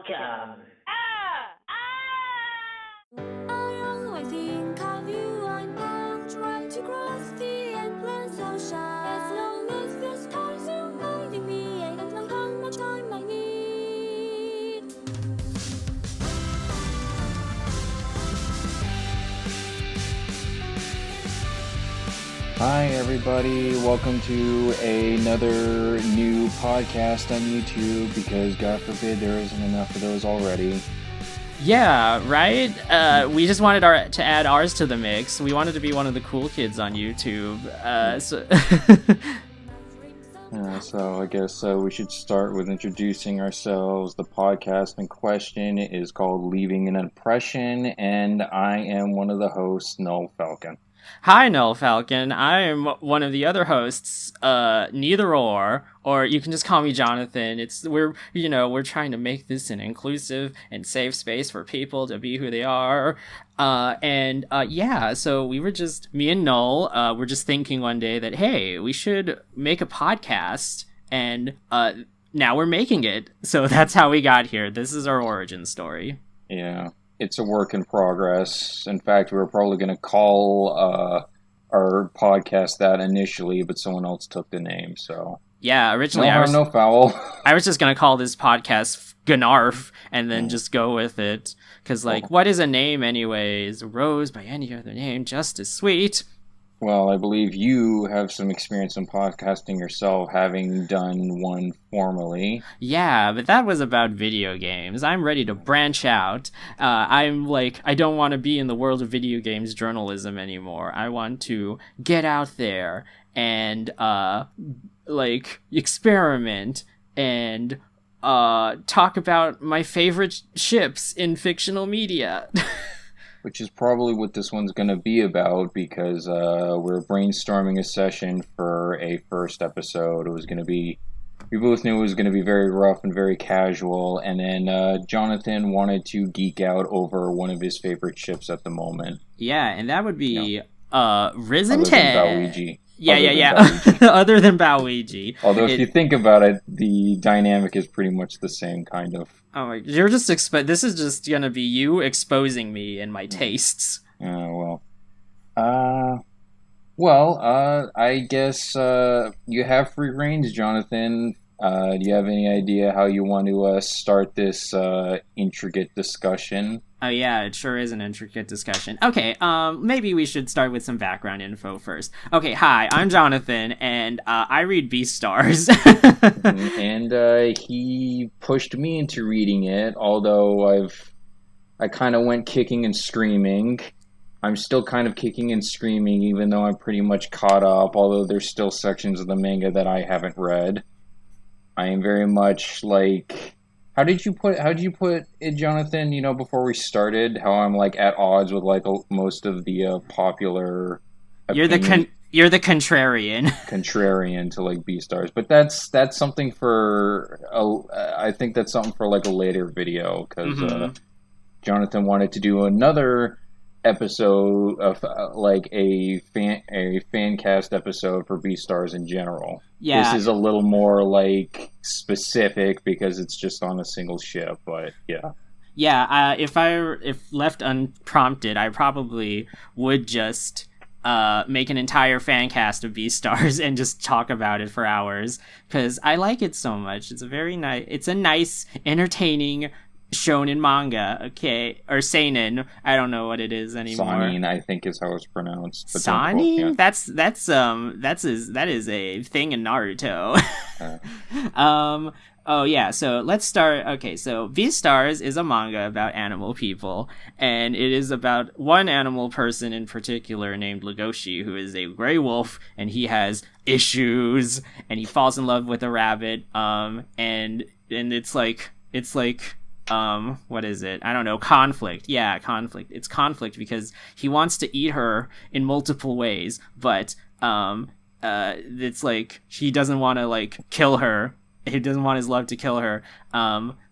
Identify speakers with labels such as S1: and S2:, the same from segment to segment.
S1: welcome.
S2: I always think of you. I'm not trying to cross the endless ocean. As long as there's stars reminding me, I don't know how much time I need.
S3: Hi everybody, welcome to another new podcast on YouTube, because God forbid there isn't enough of those already.
S4: Yeah, right? We just wanted to add ours to the mix. We wanted to be one of the cool kids on YouTube.
S3: So I guess we should start with introducing ourselves. The podcast in question is called Leaving an Impression, and I am one of the hosts, Null Falcon.
S4: Hi, Null Falcon. I'm one of the other hosts, Neither or you can just call me Jonathan. We're trying to make this an inclusive and safe space for people to be who they are. So we were me and Null, were just thinking one day that, hey, we should make a podcast, and now we're making it. So that's how we got here. This is our origin story.
S3: Yeah. It's a work in progress. In fact, we were probably going to call our podcast that initially, but someone else took the name, so...
S4: Yeah, originally
S3: no foul.
S4: I was just going to call this podcast Gnarf and then just go with it. Because, what is a name anyways? Rose by any other name, just as sweet.
S3: Well, I believe you have some experience in podcasting yourself, having done one formerly.
S4: Yeah, but that was about video games. I'm ready to branch out. I don't want to be in the world of video games journalism anymore. I want to get out there and, experiment and, talk about my favorite ships in fictional media.
S3: Which is probably what this one's going to be about, because we're brainstorming a session for a first episode. We both knew it was going to be very rough and very casual, and then Jonathan wanted to geek out over one of his favorite ships at the moment.
S4: Yeah, and that would be Risen 10.
S3: Bowiji.
S4: Yeah. Other than Bowiji.
S3: Although if you think about it, the dynamic is pretty much the same, kind of.
S4: Oh, you're just this is just gonna be you exposing me and my tastes.
S3: I guess you have free reins, Jonathan. Do you have any idea how you want to start this intricate discussion?
S4: Oh yeah, it sure is an intricate discussion. Okay, maybe we should start with some background info first. Okay, hi, I'm Jonathan, and I read BEASTARS.
S3: And he pushed me into reading it, although I kind of went kicking and screaming. I'm still kind of kicking and screaming, even though I'm pretty much caught up, although there's still sections of the manga that I haven't read. I am very much how did you put it, Jonathan, before we started, how I'm at odds with most of the popular opinion.
S4: You're the contrarian.
S3: Contrarian to BEASTARS, but that's something for I think that's something for a later video, because Jonathan wanted to do another episode of a fan cast episode for BEASTARS in general.
S4: Yeah.
S3: This is a little more specific because it's just on a single ship, but yeah.
S4: Yeah, if left unprompted, I probably would just make an entire fan cast of BEASTARS and just talk about it for hours, because I like it so much. It's a nice, entertaining shonen manga, okay, or seinen. I don't know what it is anymore.
S3: Sanin, I think, is how it's pronounced.
S4: Sanin? That is a thing in Naruto. Oh yeah, so let's start. Okay, so BEASTARS is a manga about animal people, and it is about one animal person in particular named Legoshi, who is a gray wolf, and he has issues, and he falls in love with a rabbit, and it's what is it? I don't know. Conflict. Yeah, conflict. It's conflict because he wants to eat her in multiple ways, but it's he doesn't want to kill her. He doesn't want his love to kill her.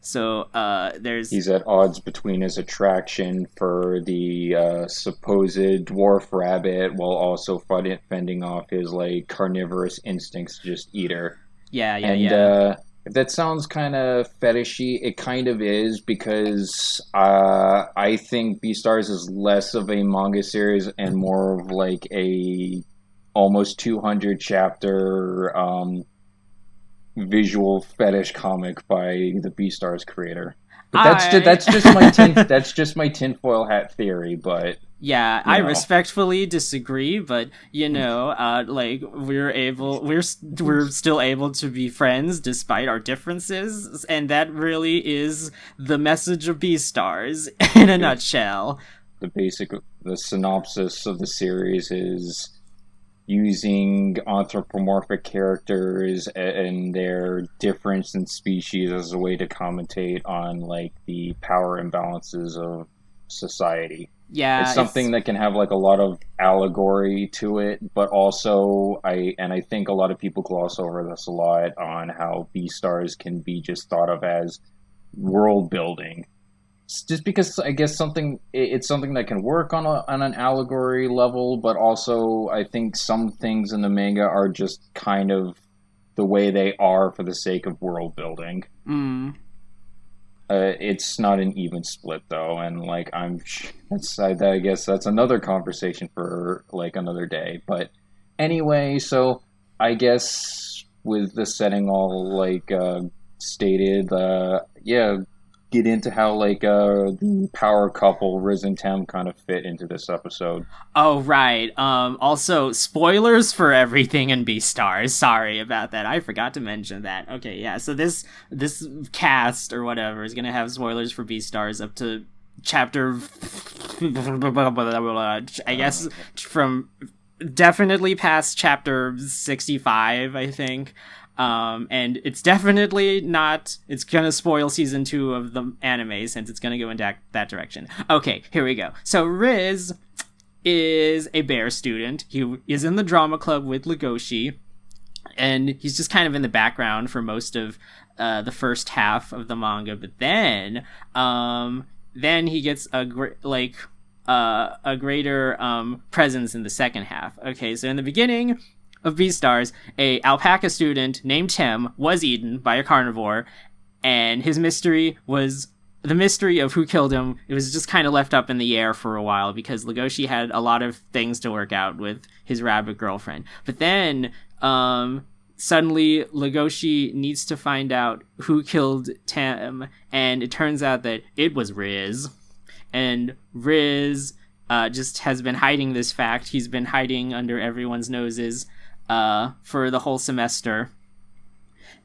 S4: He's at odds between his attraction for the supposed dwarf rabbit while also fending off his carnivorous instincts to just eat her. Yeah.
S3: If that sounds kind of fetishy, it kind of is because I think BEASTARS is less of a manga series and more of like a almost 200 chapter visual fetish comic by the BEASTARS creator. But that's just my tinfoil hat theory. But
S4: yeah, I respectfully disagree, but like we're still able to be friends despite our differences, and that really is the message of BEASTARS in a nutshell.
S3: The synopsis of the series is using anthropomorphic characters and their difference in species as a way to commentate on like the power imbalances of society.
S4: Yeah,
S3: it's something that can have like a lot of allegory to it, but also I think a lot of people gloss over this a lot on how BEASTARS can be just thought of as world building. Just because I guess it's something that can work on an allegory level, but also I think some things in the manga are just kind of the way they are for the sake of world building. It's not an even split though, and like I guess that's another conversation for like another day. But anyway, so I guess with the setting all like stated, get into how like the power couple Riz and Tem kind of fit into this episode.
S4: Oh right. Also spoilers for everything in BEASTARS. Sorry about that. I forgot to mention that. Okay, yeah. So this cast or whatever is gonna have spoilers for BEASTARS up to chapter I guess from definitely past chapter 65, I think. And it's definitely not, it's gonna spoil season 2 of the anime since it's gonna go in that direction. Okay, here we go. So Riz is a bear student. He is in the drama club with Legoshi, and he's just kind of in the background for most of the first half of the manga, but then he gets a greater presence in the second half. Okay, so in the beginning of BEASTARS, a alpaca student named Tem was eaten by a carnivore, and his mystery was the mystery of who killed him. It was just kind of left up in the air for a while because Legoshi had a lot of things to work out with his rabbit girlfriend. But then suddenly Legoshi needs to find out who killed Tem, and it turns out that it was Riz. And Riz just has been hiding this fact. He's been hiding under everyone's noses for the whole semester.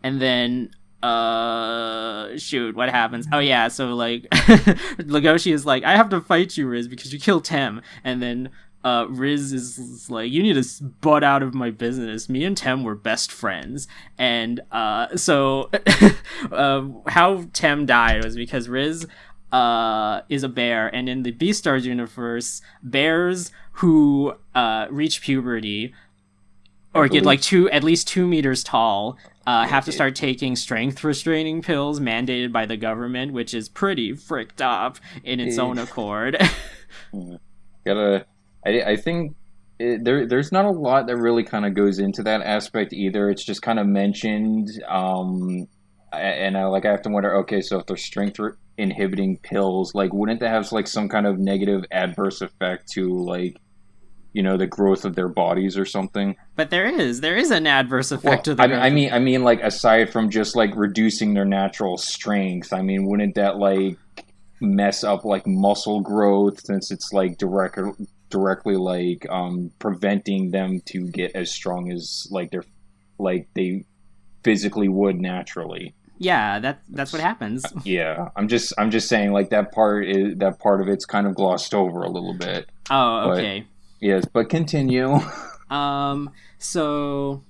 S4: And then what happens? Oh yeah, so like Legoshi is like, I have to fight you, Riz, because you killed Tem. And then Riz is like, you need to butt out of my business. Me and Tem were best friends. And so how Tem died was because Riz is a bear, and in the BEASTARS universe, bears who reach puberty or get like at least 2 meters tall have to start taking strength restraining pills mandated by the government, which is pretty fricked up in its own accord.
S3: I think there's not a lot that really kind of goes into that aspect either. It's just kind of mentioned, and I have to wonder, okay, so if they're strength inhibiting pills, like wouldn't that have like some kind of negative adverse effect to like, the growth of their bodies or something?
S4: But there is an adverse effect to the growth.
S3: I mean like aside from just like reducing their natural strength, I mean, wouldn't that like mess up like muscle growth, since it's like directly like preventing them to get as strong as they physically would naturally?
S4: Yeah, that's what happens.
S3: Yeah, I'm just saying like that part of it's kind of glossed over a little bit.
S4: Oh, okay.
S3: Yes, but continue.
S4: So,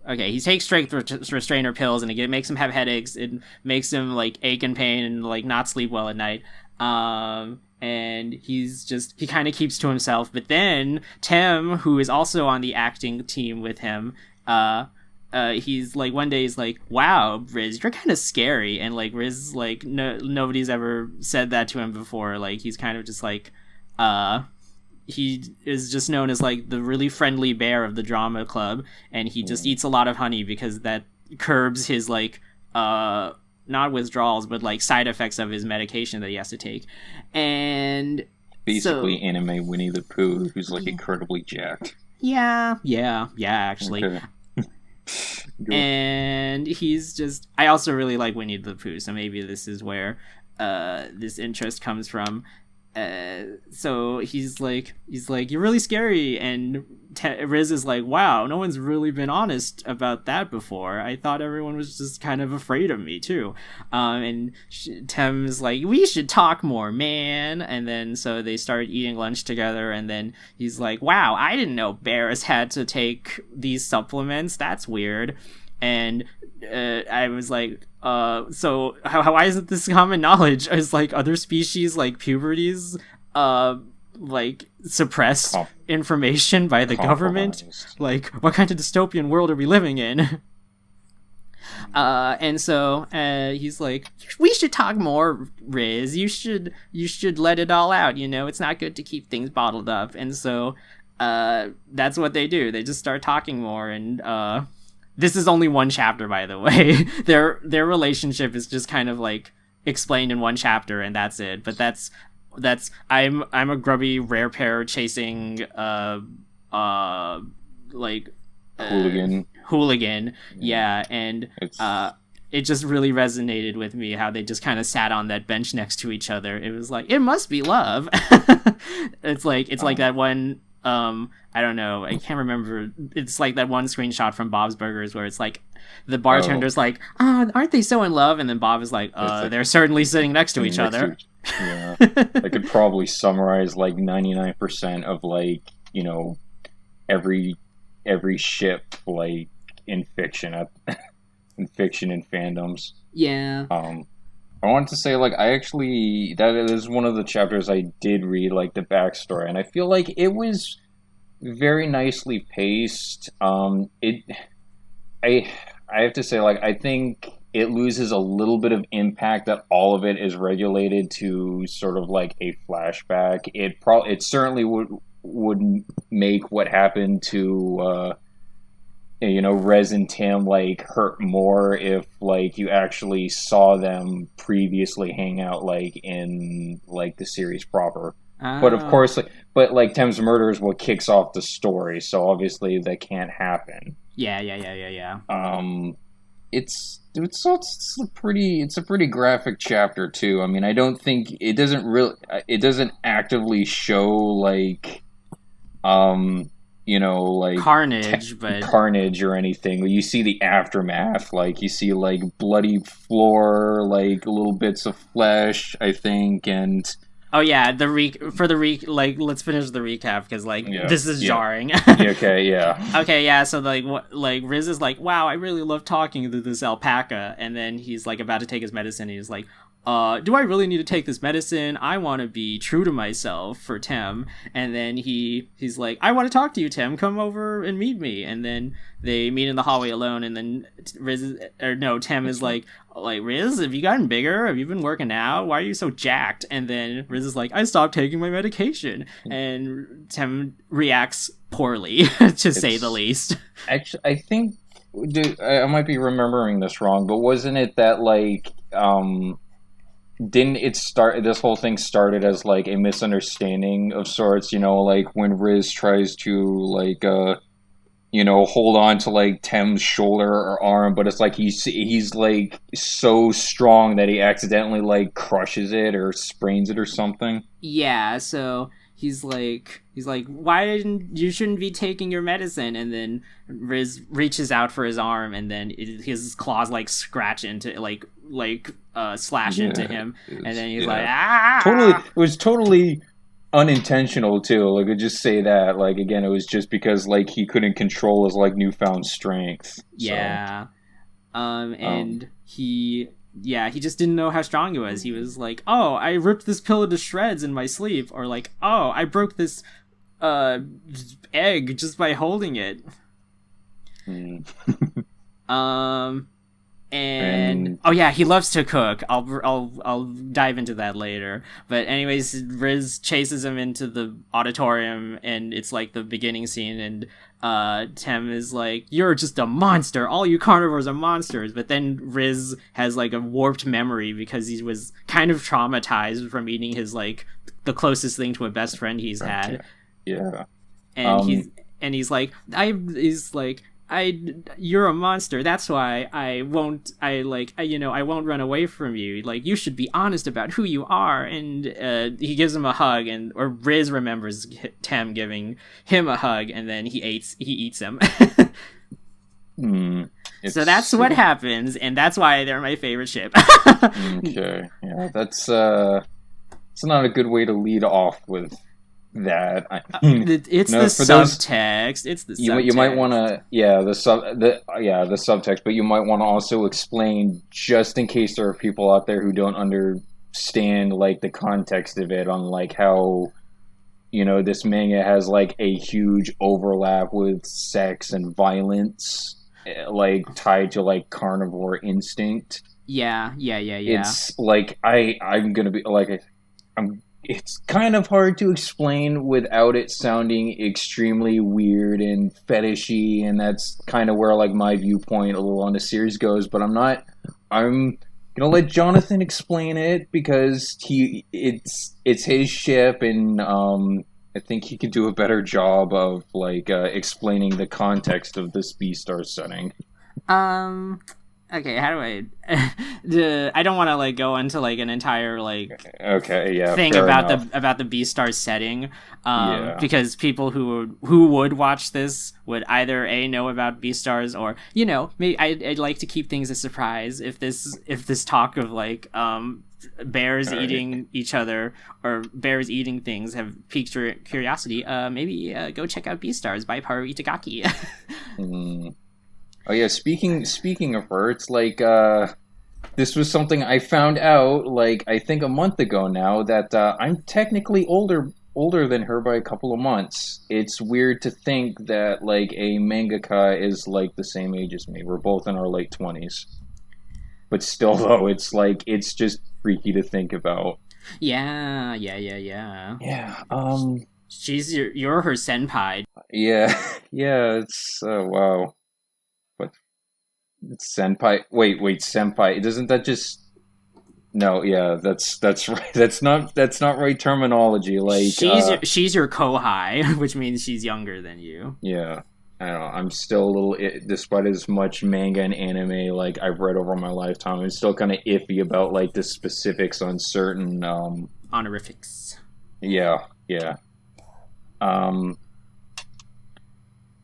S4: okay, he takes strength restrainer pills, and it makes him have headaches. It makes him like ache and pain and like not sleep well at night. And he kind of keeps to himself. But then Tem, who is also on the acting team with him, he's like, one day he's like, wow, Riz, you're kind of scary. And like Riz, like nobody's ever said that to him before. Like he's kind of just like, he is just known as like the really friendly bear of the drama club, and he just eats a lot of honey because that curbs his like not withdrawals, but like side effects of his medication that he has to take. And
S3: basically anime Winnie the Pooh, who's like incredibly jacked.
S4: Yeah, actually.
S3: Okay.
S4: And he's just, I also really like Winnie the Pooh, so maybe this is where this interest comes from. So he's like, you're really scary, and Riz is like, wow, no one's really been honest about that before. I thought everyone was just kind of afraid of me too. And Tem's like, we should talk more, man. And then so they started eating lunch together, and then he's like, wow, I didn't know bears had to take these supplements. That's weird. And I was like, so why isn't this common knowledge? Is like other species like puberties like suppress information by the government? Like, what kind of dystopian world are we living in? And so he's like, we should talk more, Riz. You should let it all out. You know, it's not good to keep things bottled up. And so that's what they do. They just start talking more. And this is only one chapter, by the way. Their relationship is just kind of like explained in one chapter, and that's it. But that's I'm a grubby rare pair chasing hooligan. Yeah, and it just really resonated with me how they just kind of sat on that bench next to each other. It was like, it must be love. It's like that one. I don't know, I can't remember. It's like that one screenshot from Bob's Burgers where it's like the bartender's like, oh, aren't they so in love? And then Bob is like, they're certainly sitting next to each other.
S3: Yeah. I could probably summarize like 99% of like, you know, every ship like in fiction and fandoms.
S4: Yeah.
S3: I wanted to say, like, that is one of the chapters I did read, like, the backstory, and I feel like it was very nicely paced. I have to say, like, I think it loses a little bit of impact that all of it is regulated to sort of like a flashback. It certainly would make what happened to you know, Rez and Tim like hurt more if like you actually saw them previously hang out like in like the series proper. But of course, like Tim's murder is what kicks off the story, so obviously that can't happen.
S4: Yeah.
S3: It's a pretty graphic chapter too. I mean, I don't think it doesn't actively show like you know, like carnage or anything. But you see the aftermath, like you see like bloody floor, like little bits of flesh, I think, and
S4: oh yeah, let's finish the recap because this is jarring.
S3: Okay, yeah.
S4: Okay, yeah. So like Riz is like, wow, I really love talking to this alpaca, and then he's like about to take his medicine, and he's like, do I really need to take this medicine? I want to be true to myself for Tim. And then he's like, I want to talk to you, Tim. Come over and meet me. And then they meet in the hallway alone. And then Tim is like, Riz, have you gotten bigger? Have you been working out? Why are you so jacked? And then Riz is like, I stopped taking my medication. And Tim reacts poorly, to say the least.
S3: Actually, I think I might be remembering this wrong, but wasn't it that like didn't it start? This whole thing started as like a misunderstanding of sorts, you know, like when Riz tries to like you know, hold on to like Tim's shoulder or arm, but it's like he's like so strong that he accidentally like crushes it or sprains it or something.
S4: Yeah, so he's like, you shouldn't be taking your medicine, and then Riz reaches out for his arm, and then his claws like scratch into slash into him, and then he's like, ah!
S3: Totally, it was totally unintentional too. Like, I just say that, like, again, it was just because like he couldn't control his like newfound strength.
S4: Yeah, and he just didn't know how strong he was. He was like, oh, I ripped this pillow to shreds in my sleep, or like, oh, I broke this egg just by holding it. And oh yeah, he loves to cook. I'll dive into that later. But anyways, Riz chases him into the auditorium, and it's like the beginning scene, and Tem is like, "You're just a monster. All you carnivores are monsters." But then Riz has like a warped memory because he was kind of traumatized from eating his like the closest thing to a best friend he's had.
S3: Yeah.
S4: And he's like, you're a monster. That's why I won't run away from you. Like, you should be honest about who you are. And he gives him a hug, or Riz remembers Tem giving him a hug, and then he eats him. So that's what happens, and that's why they're my favorite ship.
S3: Okay, yeah, that's it's not a good way to lead off with that.
S4: It's the subtext. It's the subtext.
S3: You might want to, the subtext, but you might want to also explain, just in case there are people out there who don't understand like the context of it, on like how, you know, this manga has like a huge overlap with sex and violence, like tied to like carnivore instinct.
S4: Yeah.
S3: It's like I'm gonna be like it's kind of hard to explain without it sounding extremely weird and fetishy, and that's kind of where like my viewpoint a little on the series goes. But I'm gonna let Jonathan explain it, because it's his ship, and I think he could do a better job of like explaining the context of this BEASTARS setting.
S4: Okay, how do I don't want to like go into like an entire like thing about the BEASTARS setting, because people who would watch this would either know about BEASTARS, or, you know, maybe I'd like to keep things a surprise. If this talk of like bears eating each other or bears eating things have piqued your curiosity, maybe go check out BEASTARS by Haru Itagaki.
S3: Oh yeah, speaking of her, it's like this was something I found out like I think a month ago now, that I'm technically older than her by a couple of months. It's weird to think that like a mangaka is like the same age as me. We're both in our late 20s. But still though, it's like it's just freaky to think about.
S4: Yeah.
S3: Yeah.
S4: You're her senpai.
S3: Yeah. It's wow. Senpai. Wait, senpai. Doesn't that just? No, yeah, that's right. That's not right terminology. Like
S4: she's your kohai, which means she's younger than you.
S3: Yeah, I don't know. I'm still a little, despite as much manga and anime like I've read over my lifetime, I'm still kind of iffy about like the specifics on certain
S4: honorifics.
S3: Yeah.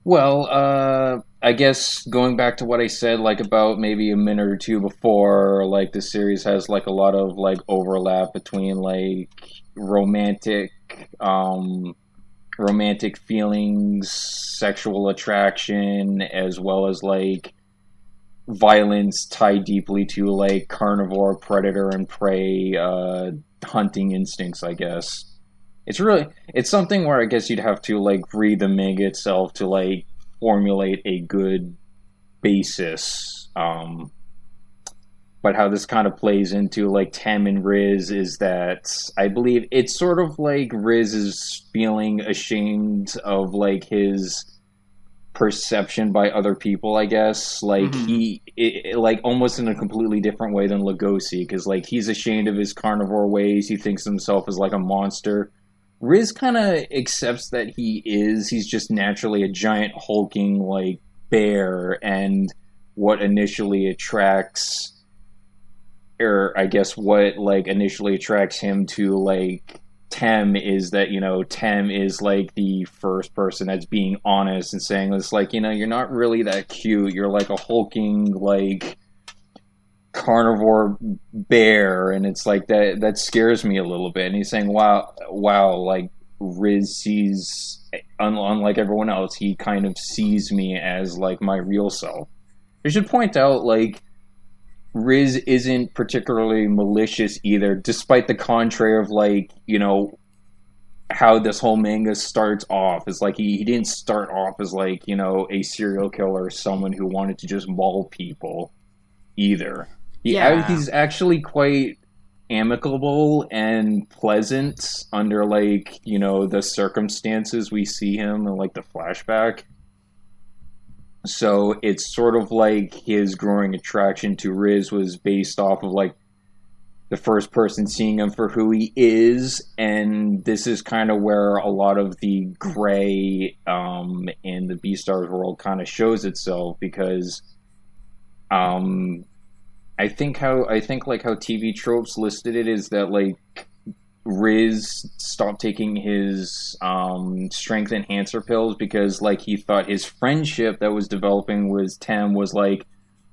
S3: Well, I guess going back to what I said, like about maybe a minute or two before, like the series has like a lot of like overlap between like romantic feelings, sexual attraction, as well as like violence tied deeply to like carnivore, predator, and prey hunting instincts, I guess. It's something where I guess you'd have to like read the manga itself to like formulate a good basis. But how this kind of plays into like Tem and Riz is that I believe it's sort of like Riz is feeling ashamed of like his perception by other people, I guess. Like like almost in a completely different way than Lugosi, because like he's ashamed of his carnivore ways. He thinks of himself as like a monster. Riz kind of accepts that he's just naturally a giant hulking like bear, and what initially attracts, or I guess what like initially attracts him to like Tem is that, you know, Tem is like the first person that's being honest and saying it's like, you know, you're not really that cute, you're like a hulking like carnivore bear, and it's like that scares me a little bit. And he's saying wow, like Riz sees, unlike everyone else, he kind of sees me as like my real self. I should point out, like, Riz isn't particularly malicious either, despite the contrary of like, you know, how this whole manga starts off. It's like he didn't start off as like, you know, a serial killer or someone who wanted to just maul people. either.
S4: Yeah.
S3: He's actually quite amicable and pleasant under, like, you know, the circumstances we see him in, like, the flashback. So it's sort of like his growing attraction to Riz was based off of, like, the first person seeing him for who he is, and this is kind of where a lot of the gray in the BEASTARS world kind of shows itself, because I think like how TV tropes listed it is that, like, Riz stopped taking his strength enhancer pills because, like, he thought his friendship that was developing with Tem was, like,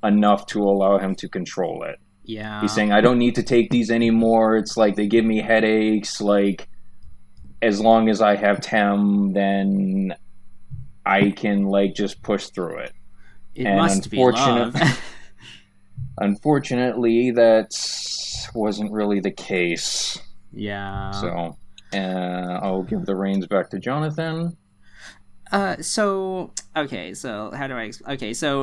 S3: enough to allow him to control it.
S4: Yeah.
S3: He's saying, I don't need to take these anymore. It's like they give me headaches. Like, as long as I have Tem, then I can, like, just push through it.
S4: It must be love.
S3: Unfortunately, that wasn't really the case.
S4: Yeah.
S3: So, I'll give the reins back to Jonathan.
S4: So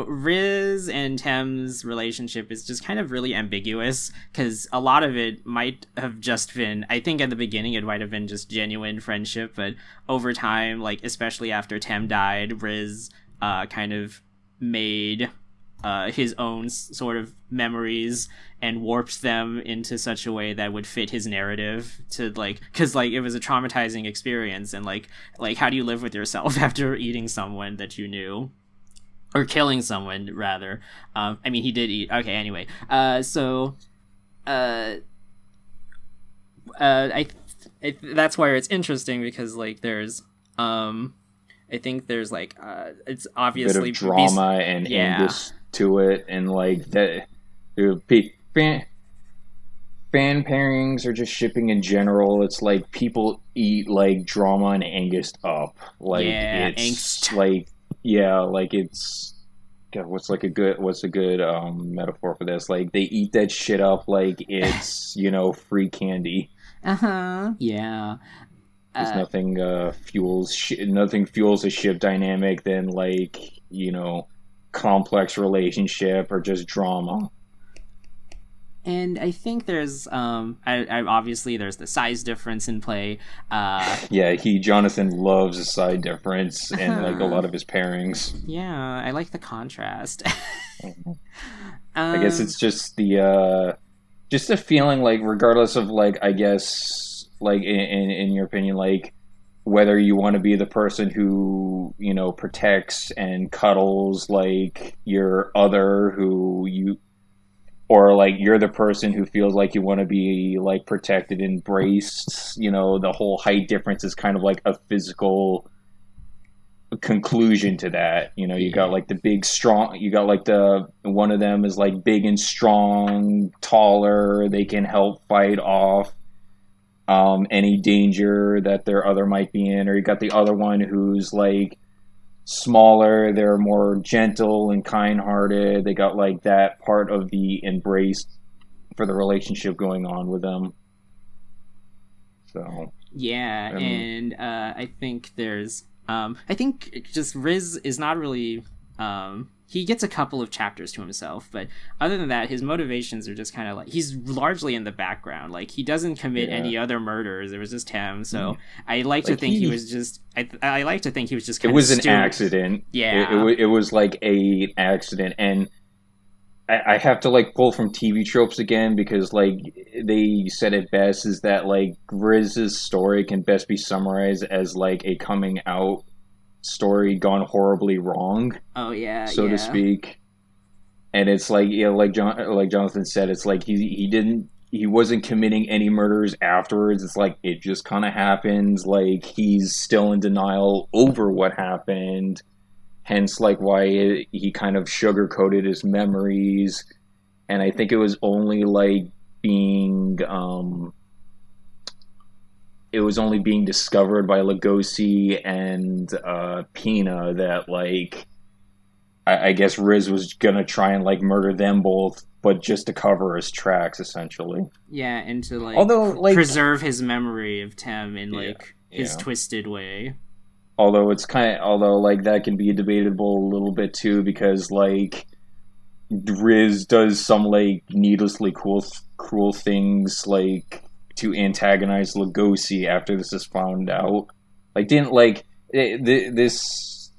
S4: Riz and Tem's relationship is just kind of really ambiguous, because a lot of it might have just been, I think at the beginning it might have been just genuine friendship, but over time, like, especially after Tem died, Riz kind of made his own sort of memories and warped them into such a way that would fit his narrative, to, like, because, like, it was a traumatizing experience, and like how do you live with yourself after eating someone that you knew, or killing someone rather. I mean, he did eat. Okay, anyway, that's where it's interesting, because, like, there's I think there's, like, it's obviously
S3: a bit of drama and anguish to it, and, like, that fan pairings or just shipping in general, it's like people eat, like, drama and angst up. Like, it's angst. Like, yeah, like, it's, God, what's a good metaphor for this? Like, they eat that shit up like it's, you know, free candy.
S4: Yeah.
S3: There's nothing fuels a ship dynamic than, like, you know, complex relationship or just drama.
S4: And I think there's obviously there's the size difference in play.
S3: Yeah, Jonathan loves a size difference and, like, a lot of his pairings.
S4: Yeah, I like the contrast.
S3: I guess it's just the feeling, like, regardless of, like, I guess, like, in your opinion, like, whether you want to be the person who, you know, protects and cuddles, like, your other or, like, you're the person who feels like you want to be, like, protected, embraced, you know, the whole height difference is kind of like a physical conclusion to that. You know, you got, like, the big, strong, you got, like, one of them is, like, big and strong, taller, they can help fight off any danger that their other might be in, or you got the other one who's, like, smaller, they're more gentle and kind-hearted, they got, like, that part of the embrace for the relationship going on with them. So
S4: yeah, and I think there's I think just Riz is not really he gets a couple of chapters to himself, but other than that, his motivations are just kind of, like, he's largely in the background. Like, he doesn't commit any other murders. It was just him. So I like to think he was just. I like to think he was just. Kind
S3: it was
S4: of
S3: an accident.
S4: Yeah,
S3: it was like a accident, and I have to, like, pull from TV tropes again, because, like, they said it best is that, like, Riz's story can best be summarized as, like, a coming out story gone horribly wrong.
S4: Oh yeah,
S3: so to speak. And it's like, you know, like Jonathan said, it's like he wasn't committing any murders afterwards. It's like it just kind of happens. Like, he's still in denial over what happened. Hence, like, why he kind of sugarcoated his memories. And I think it was only, like, being discovered by Lugosi and Pina that, like, I guess Riz was gonna try and, like, murder them both, but just to cover his tracks, essentially.
S4: Yeah, and to, like, preserve his memory of Tem in, like, his twisted way.
S3: Although like, that can be debatable a little bit too, because, like, Riz does some like needlessly cruel things like to antagonize Lugosi after this is found out. Like didn't like this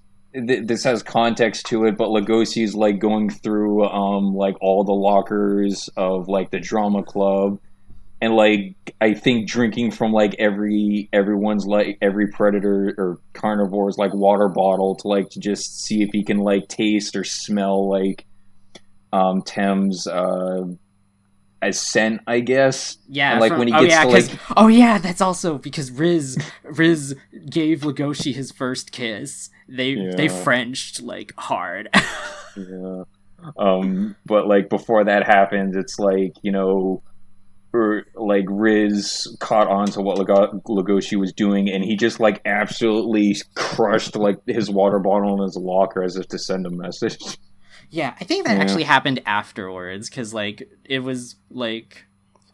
S3: has context to it, but Lugosi's like going through like all the lockers of like the drama club, and like I think drinking from like everyone's like every predator or carnivore's like water bottle to just see if he can like taste or smell like Tem's scent, I guess.
S4: Yeah,
S3: and, like when he gets to like
S4: that's also because Riz gave Lugosi his first kiss. They Frenched like hard.
S3: Yeah. But like before that happens, it's like, you know, or like Riz caught on to what Lugosi was doing, and he just like absolutely crushed like his water bottle in his locker as if to send a message.
S4: Yeah, I think that actually happened afterwards, because like it was like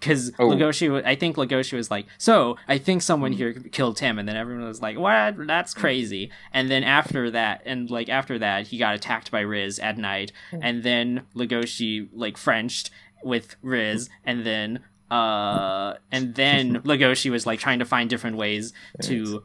S4: because Lugosi was like, so I think someone here killed Tim, and then everyone was like, what? That's crazy. And then after that, he got attacked by Riz at night, and then Lugosi like Frenched with Riz, and then Lugosi was like trying to find different ways to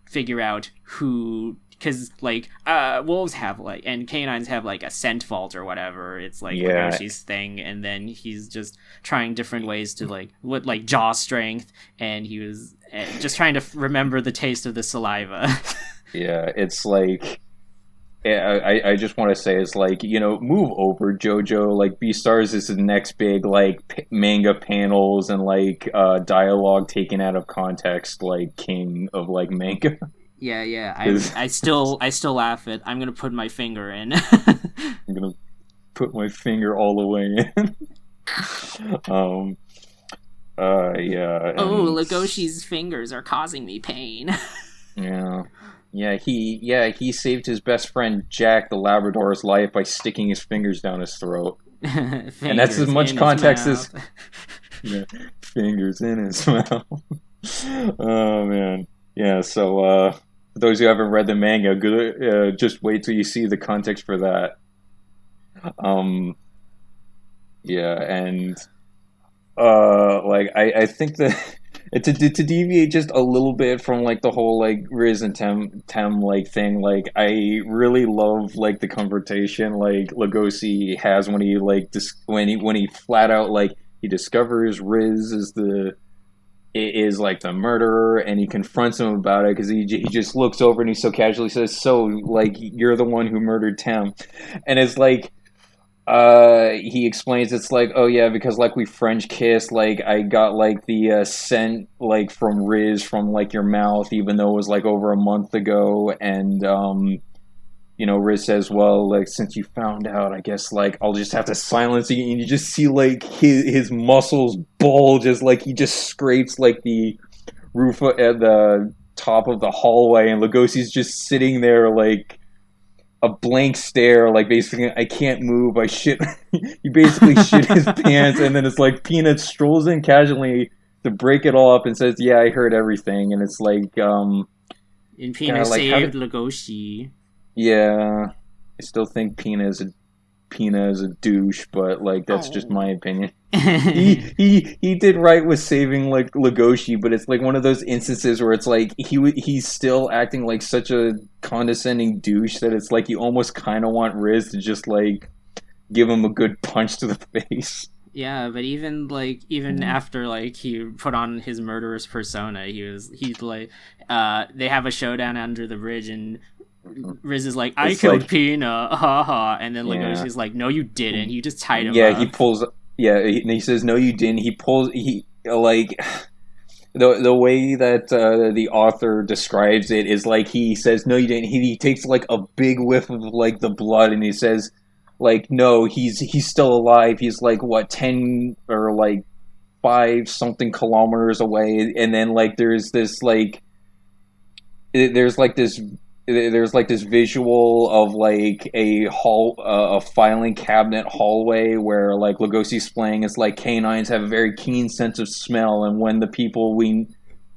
S4: figure out who. Because, like, wolves have, like, and canines have, like, a scent vault or whatever. It's, like, Lugosi's thing. And then he's just trying different ways to, like, jaw strength. And he was just trying to remember the taste of the saliva.
S3: Yeah, it's, like, I just want to say, it's, like, you know, move over, JoJo. Like, BEASTARS is the next big, like, manga panels and, like, dialogue taken out of context, like, king of, like, manga.
S4: Yeah. I still laugh at. I'm gonna put my finger in.
S3: I'm gonna put my finger all the way in. Yeah.
S4: Lugosi's fingers are causing me pain.
S3: Yeah. He saved his best friend Jack the Labrador's life by sticking his fingers down his throat. And that's as much context as. Yeah, fingers in his mouth. Oh man. Yeah. So. For those who haven't read the manga, just wait till you see the context for that. Yeah, and like I think that to deviate just a little bit from like the whole like Riz and Tem like thing, like I really love like the confrontation like Lugosi has when he like when he flat out like he discovers Riz is like the murderer, and he confronts him about it because he just looks over and he so casually says, so like you're the one who murdered Tim, and it's like he explains it's like, oh yeah, because like we French kissed, like I got like the scent like from Riz from like your mouth, even though it was like over a month ago. And you know, Riz says, well, like, since you found out, I guess, like, I'll just have to silence you. And you just see, like, his muscles bulge as, like, he just scrapes, like, the roof at the top of the hallway. And Lugosi's just sitting there, like, a blank stare, like, basically, I can't move, I shit. He basically shit his pants. And then it's like, Peanut strolls in casually to break it all up and says, yeah, I heard everything. And it's like,
S4: and Peanut saved Lugosi.
S3: Yeah, I still think Pina is a douche, but like that's just my opinion. he did right with saving like Lugosi, but it's like one of those instances where it's like he's still acting like such a condescending douche that it's like you almost kind of want Riz to just like give him a good punch to the face.
S4: Yeah, but even after like he put on his murderous persona, he's like they have a showdown under the bridge, and Riz is like, I killed like, Pina, haha, and then Lugosi's like, no, you didn't. You just tied him up.
S3: Yeah, he pulls. Yeah, he says, no, you didn't. He pulls. He like the way that the author describes it is like he says, no, you didn't. He takes like a big whiff of like the blood, and he says, like, no, he's still alive. He's like what 10 or like 5 something kilometers away, and then like there's this visual of like a filing cabinet hallway where like Lugosi's playing. It's like canines have a very keen sense of smell, and when the people we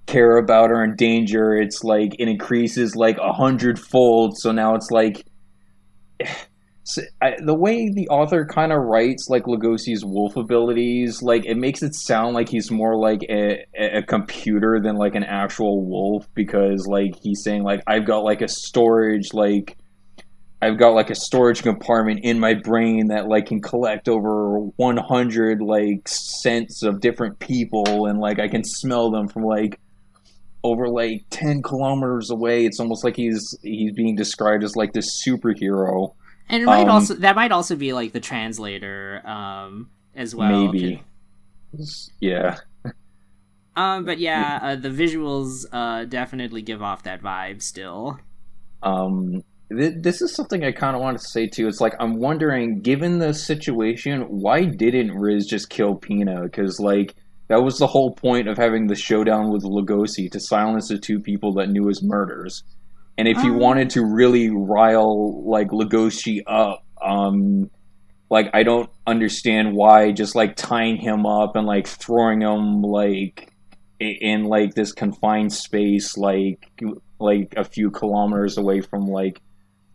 S3: care about are in danger, it's like it increases like 100-fold. So now it's like The way the author kind of writes like Lugosi's wolf abilities, like it makes it sound like he's more like a computer than like an actual wolf, because like he's saying like I've got like a storage compartment in my brain that like can collect over 100 like scents of different people, and like I can smell them from like over like 10 kilometers away. It's almost like he's being described as like this superhero.
S4: And that might also be like the translator as well.
S3: Maybe. Yeah.
S4: But yeah, the visuals definitely give off that vibe still.
S3: This is something I kind of want to say too. It's like, I'm wondering, given the situation, why didn't Riz just kill Pina? Because like that was the whole point of having the showdown with Lugosi, to silence the two people that knew his murders. And if you wanted to really rile like Lugosi up, like I don't understand why just like tying him up and like throwing him like in like this confined space, like a few kilometers away from like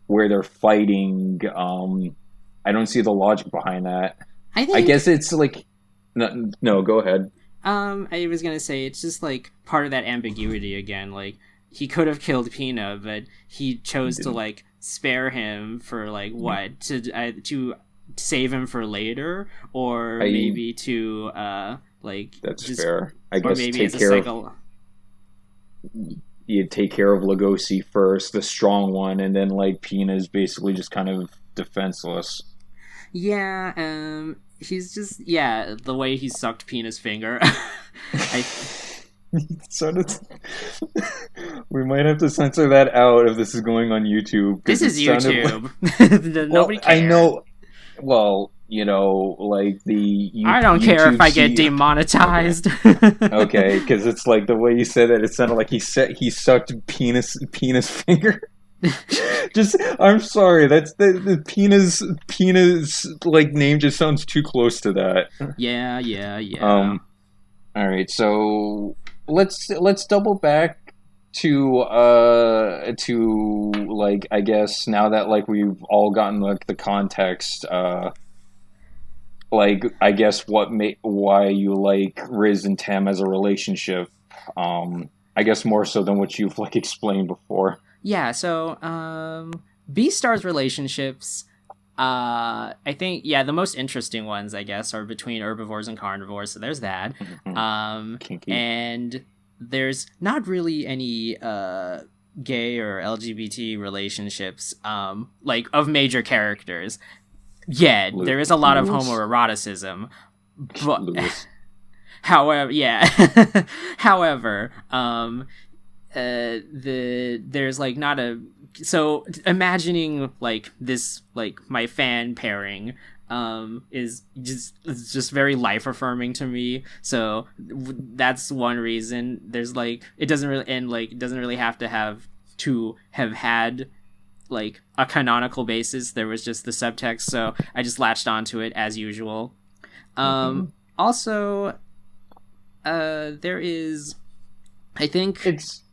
S3: where they're fighting. I don't see the logic behind that. I guess it's like no, go ahead.
S4: I was gonna say it's just like part of that ambiguity again, like. He could have killed Pina, but he chose to like spare him for like what, to save him for later, or maybe to like
S3: that's
S4: just,
S3: fair. I guess
S4: maybe
S3: take care of you take care of Lugosi first, the strong one, and then like Pina's basically just kind of defenseless.
S4: Yeah, he's just the way he sucked Pina's finger.
S3: We might have to censor that out if this is going on YouTube.
S4: This is YouTube. Nobody cares.
S3: I know. Well, you know, like the.
S4: I don't care if I get demonetized.
S3: Okay, because it's like the way you said it. It sounded like he sucked penis finger. I'm sorry. That's the penis like name just sounds too close to that.
S4: Yeah.
S3: All right, so let's double back to like, I guess now that like we've all gotten like the context, like I guess why you like Riz and Tem as a relationship. I guess more so than what you've like explained before.
S4: Yeah, so BEASTARS relationships, I think, the most interesting ones, I guess, are between herbivores and carnivores, so there's that.
S3: Kinky.
S4: And there's not really any gay or LGBT relationships, like, of major characters. Yeah, there is a lot of homoeroticism, but... However, there's like not a, so imagining like this, like my fan pairing is just very life affirming to me, so that's one reason. There's like, it doesn't really have to have had like a canonical basis. There was just the subtext, so I just latched onto it as usual. Also, there is, I think it's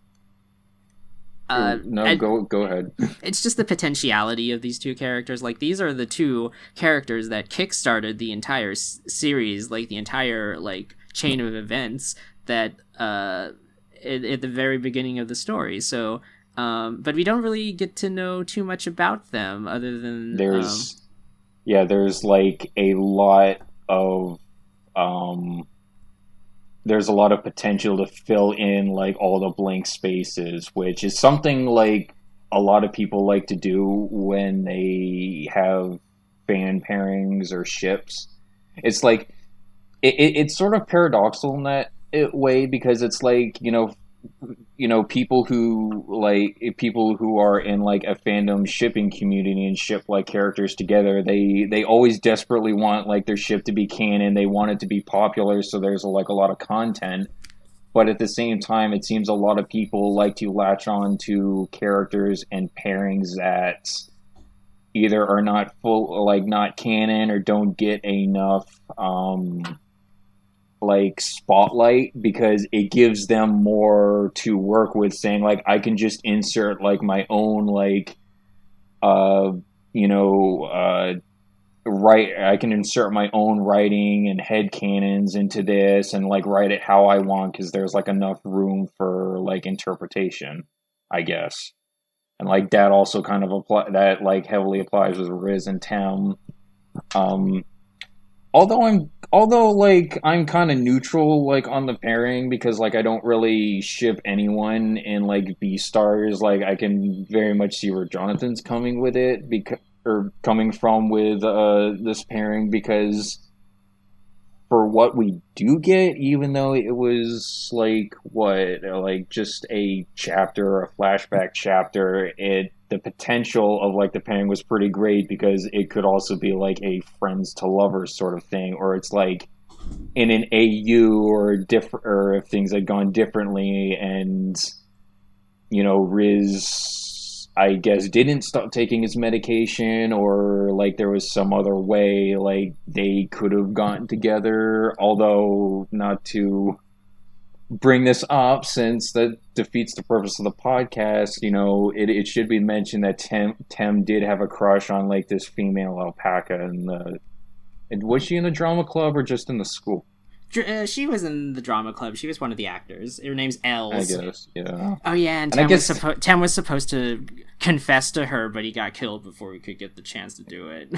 S3: go ahead.
S4: It's just the potentiality of these two characters. Like, these are the two characters that kickstarted the entire series, like the entire like chain of events that at the very beginning of the story. So, but we don't really get to know too much about them other than
S3: there's like a lot of there's a lot of potential to fill in like all the blank spaces, which is something like a lot of people like to do when they have fan pairings or ships. It's like it's sort of paradoxical in that way, because it's like, you know, people who are in like a fandom shipping community and ship like characters together, they always desperately want like their ship to be canon. They want it to be popular, so there's like a lot of content. But at the same time, it seems a lot of people like to latch on to characters and pairings that either are not not canon, or don't get enough like spotlight, because it gives them more to work with, saying like I can just insert like my own like I can insert my own writing and headcanons into this and like write it how I want because there's like enough room for like interpretation, I guess. And like that also kind of heavily applies with Riz and Tem. Um, although I'm kind of neutral like on the pairing because like I don't really ship anyone in like BEASTARS. Like I can very much see where Jonathan's coming with it coming from with this pairing because for what we do get, even though it was just a chapter or a flashback chapter, the potential of like the pairing was pretty great because it could also be like a friends to lovers sort of thing, or it's like in an AU or if things had gone differently and Riz I guess didn't stop taking his medication or like there was some other way like they could have gotten together, although not to bring this up since that defeats the purpose of the podcast. It should be mentioned that Tem did have a crush on like this female alpaca and was she in the drama club or just in the school?
S4: She was in the drama club. She was one of the actors. Her name's Els.
S3: I guess, yeah.
S4: Oh yeah, and Tem was supposed to confess to her, but he got killed before we could get the chance to do it.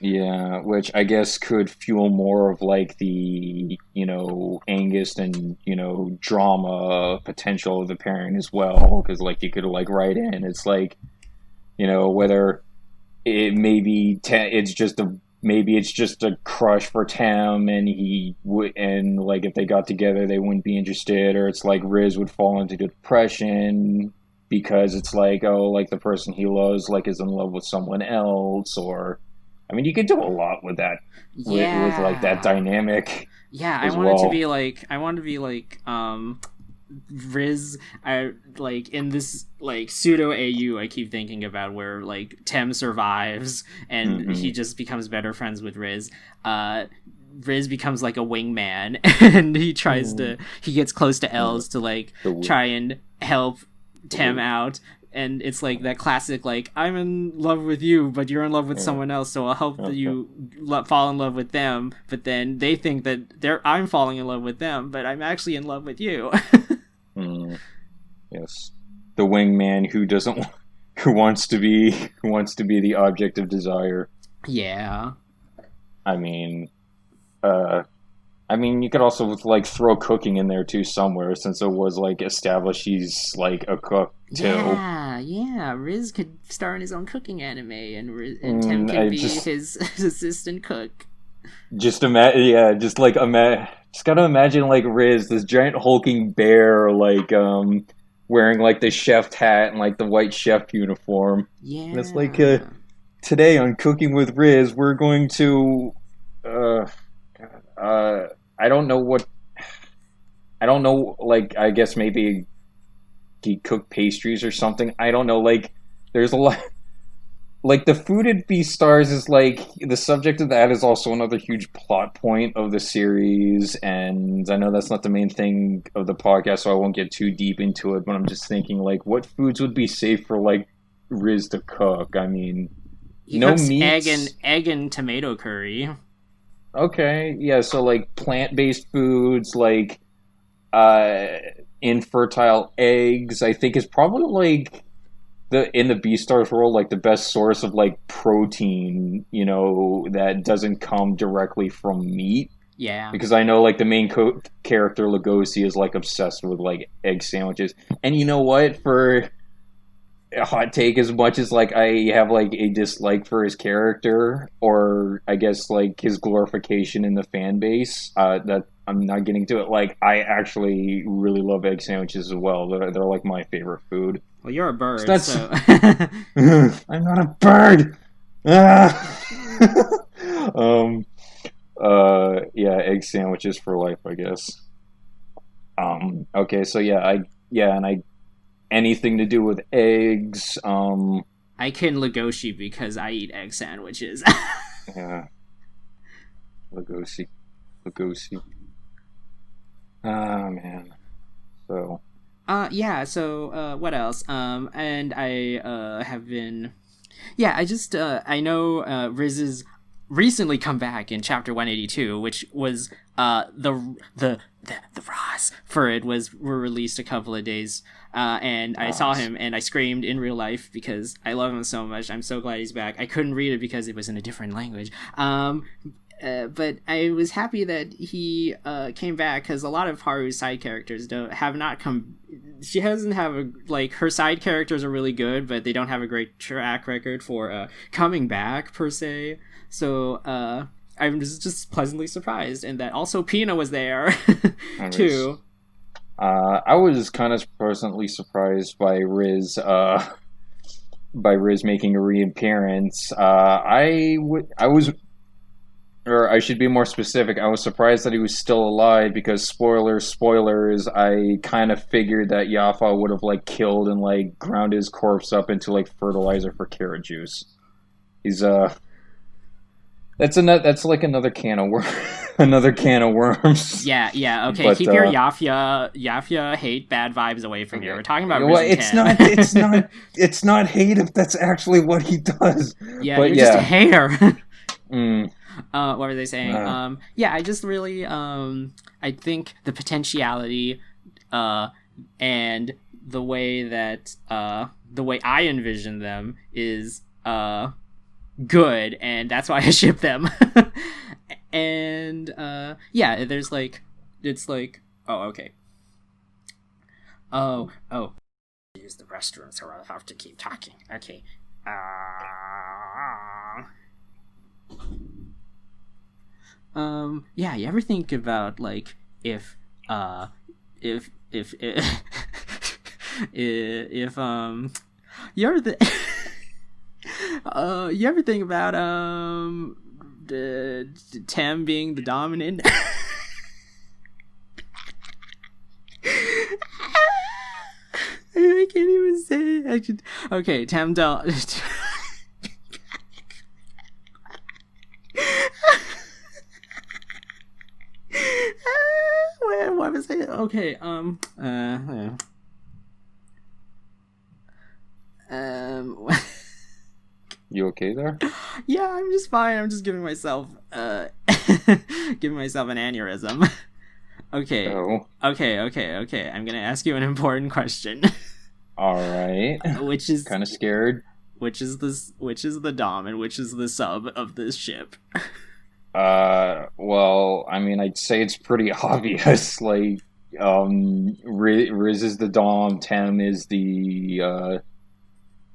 S3: Yeah, which I guess could fuel more of like the angst and drama potential of the pairing as well, because like you could like write in it's like whether it maybe it's just a crush for Tam and and like if they got together they wouldn't be interested, or it's like Riz would fall into depression because it's like, oh, like the person he loves like is in love with someone else, or I mean you could do a lot with that with like that dynamic.
S4: Yeah, I wanted to be like Riz, like in this like pseudo AU I keep thinking about where like Tem survives and he just becomes better friends with Riz. Riz becomes like a wingman and he gets close to Els to like try and help Tem out, and it's like that classic like I'm in love with you but you're in love with someone else, so I'll help you fall in love with them, but then they think that I'm falling in love with them but I'm actually in love with you.
S3: Yes, the wingman who wants to be the object of desire.
S4: Yeah.
S3: I mean, you could also like throw cooking in there too somewhere, since it was like established he's like a cook too.
S4: Yeah. Riz could star in his own cooking anime, and Tem could be his assistant cook. Just gotta imagine like Riz, this giant hulking bear, like wearing like the chef hat and like the white chef uniform. Yeah,
S3: and it's like today on Cooking with Riz, we're going to I don't know, like I guess maybe he cooked pastries or something. I don't know, like there's a lot. Like, the food at BEASTARS is, like, the subject of that is also another huge plot point of the series, and I know that's not the main thing of the podcast, so I won't get too deep into it, but I'm just thinking, like, what foods would be safe for, like, Riz to cook? I mean,
S4: he cooks egg and tomato curry.
S3: Okay, yeah, so, like, plant-based foods, like, infertile eggs, I think is probably, like, in the BEASTARS world, like the best source of like protein, that doesn't come directly from meat.
S4: Yeah.
S3: Because I know like the main character Lugosi is like obsessed with like egg sandwiches, and you know what? For a hot take, as much as like I have like a dislike for his character, or I guess like his glorification in the fan base, that I'm not getting to it. Like I actually really love egg sandwiches as well. They're like my favorite food.
S4: Well, you're a bird, so...
S3: I'm not a bird! Yeah, egg sandwiches for life, I guess. Okay, so anything to do with eggs,
S4: I can Lugosi because I eat egg sandwiches.
S3: Yeah. Lugosi. Ah, man. So...
S4: So what else? And I have been Yeah, I just I know Riz has recently come back in chapter 182, which was the Ross for it were released a couple of days, and I saw him and I screamed in real life because I love him so much. I'm so glad he's back. I couldn't read it because it was in a different language. But I was happy that he came back, because a lot of Haru's side characters have not come. She doesn't have her side characters are really good, but they don't have a great track record for coming back per se. So I was just pleasantly surprised, and that also Pina was there too.
S3: I was kind of pleasantly surprised by Riz making a reappearance. I should be more specific. I was surprised that he was still alive because spoilers. I kind of figured that Yafa would have killed and ground his corpse up into fertilizer for carrot juice. He's that's another can of another can of worms.
S4: Yeah. Okay, but, keep your Yafia hate bad vibes away from here. We're talking about.
S3: Well, it's not hate if that's actually what he does.
S4: Yeah, you're just a hater. What were they saying? I just really I think the potentiality and the way that the way I envision them is good, and that's why I ship them. And there's oh, okay. Oh, use the restroom, so I'll have to keep talking. Okay. You ever think about if you ever think about Tem being the dominant? I can't even say it. Okay, Tem what was it? Okay,
S3: You okay there?
S4: Yeah, I'm just fine. I'm just giving myself an aneurysm. Okay.
S3: Oh.
S4: Okay. I'm gonna ask you an important question.
S3: All right.
S4: Which is
S3: kind of scared.
S4: Which is the dom and which is the sub of this ship?
S3: Well, I mean, I'd say it's pretty obvious. Riz is the dom, Tem is the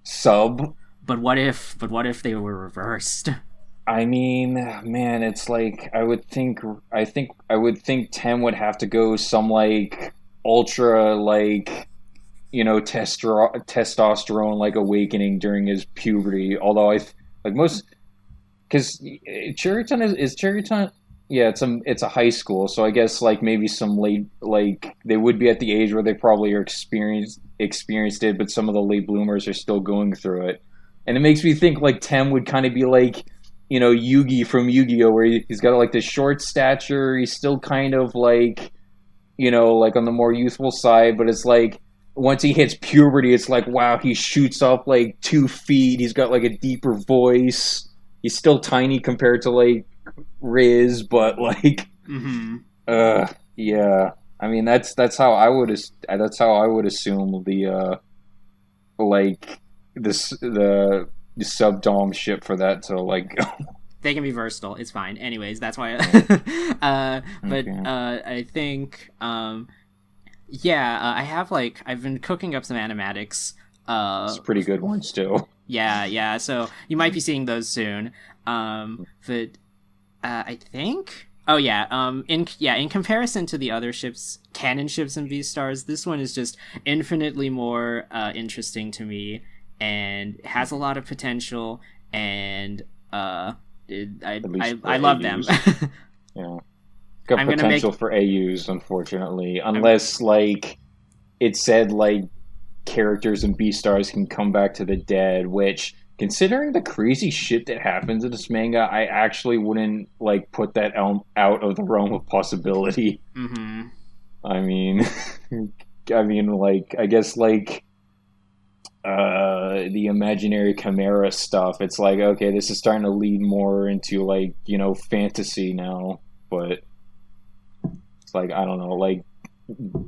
S3: sub.
S4: But what if they were reversed?
S3: I mean, man, it's I would think Tem would have to go some ultra testosterone awakening during his puberty. Although because Cherryton is Cherryton. Yeah, it's a high school, so I guess maybe some late they would be at the age where they probably are experienced it, but some of the late bloomers are still going through it. And it makes me think Tem would kind of be Yugi from Yu-Gi-Oh, where he's got the short stature. He's still kind of on the more youthful side, but it's once he hits puberty, it's wow, he shoots up 2 feet. He's got a deeper voice. He's still tiny compared to Riz, but
S4: mm-hmm.
S3: Yeah. I mean that's how I would assume the sub-dom ship for that to
S4: They can be versatile. It's fine. Anyways, that's why. I think I have I've been cooking up some animatics.
S3: It's pretty good ones too.
S4: Yeah. So you might be seeing those soon. But I think. Oh yeah. In comparison to the other ships, canon ships in BEASTARS, this one is just infinitely more interesting to me. And it has a lot of potential, and I love them.
S3: Yeah, got potential for AUs, unfortunately, unless it said characters in BEASTARS can come back to the dead. Which, considering the crazy shit that happens in this manga, I actually wouldn't put that out of the realm of possibility.
S4: Mm-hmm.
S3: I mean, I guess the imaginary chimera stuff. It's like, okay, this is starting to lead more into like, fantasy now, but it's like, I don't know, like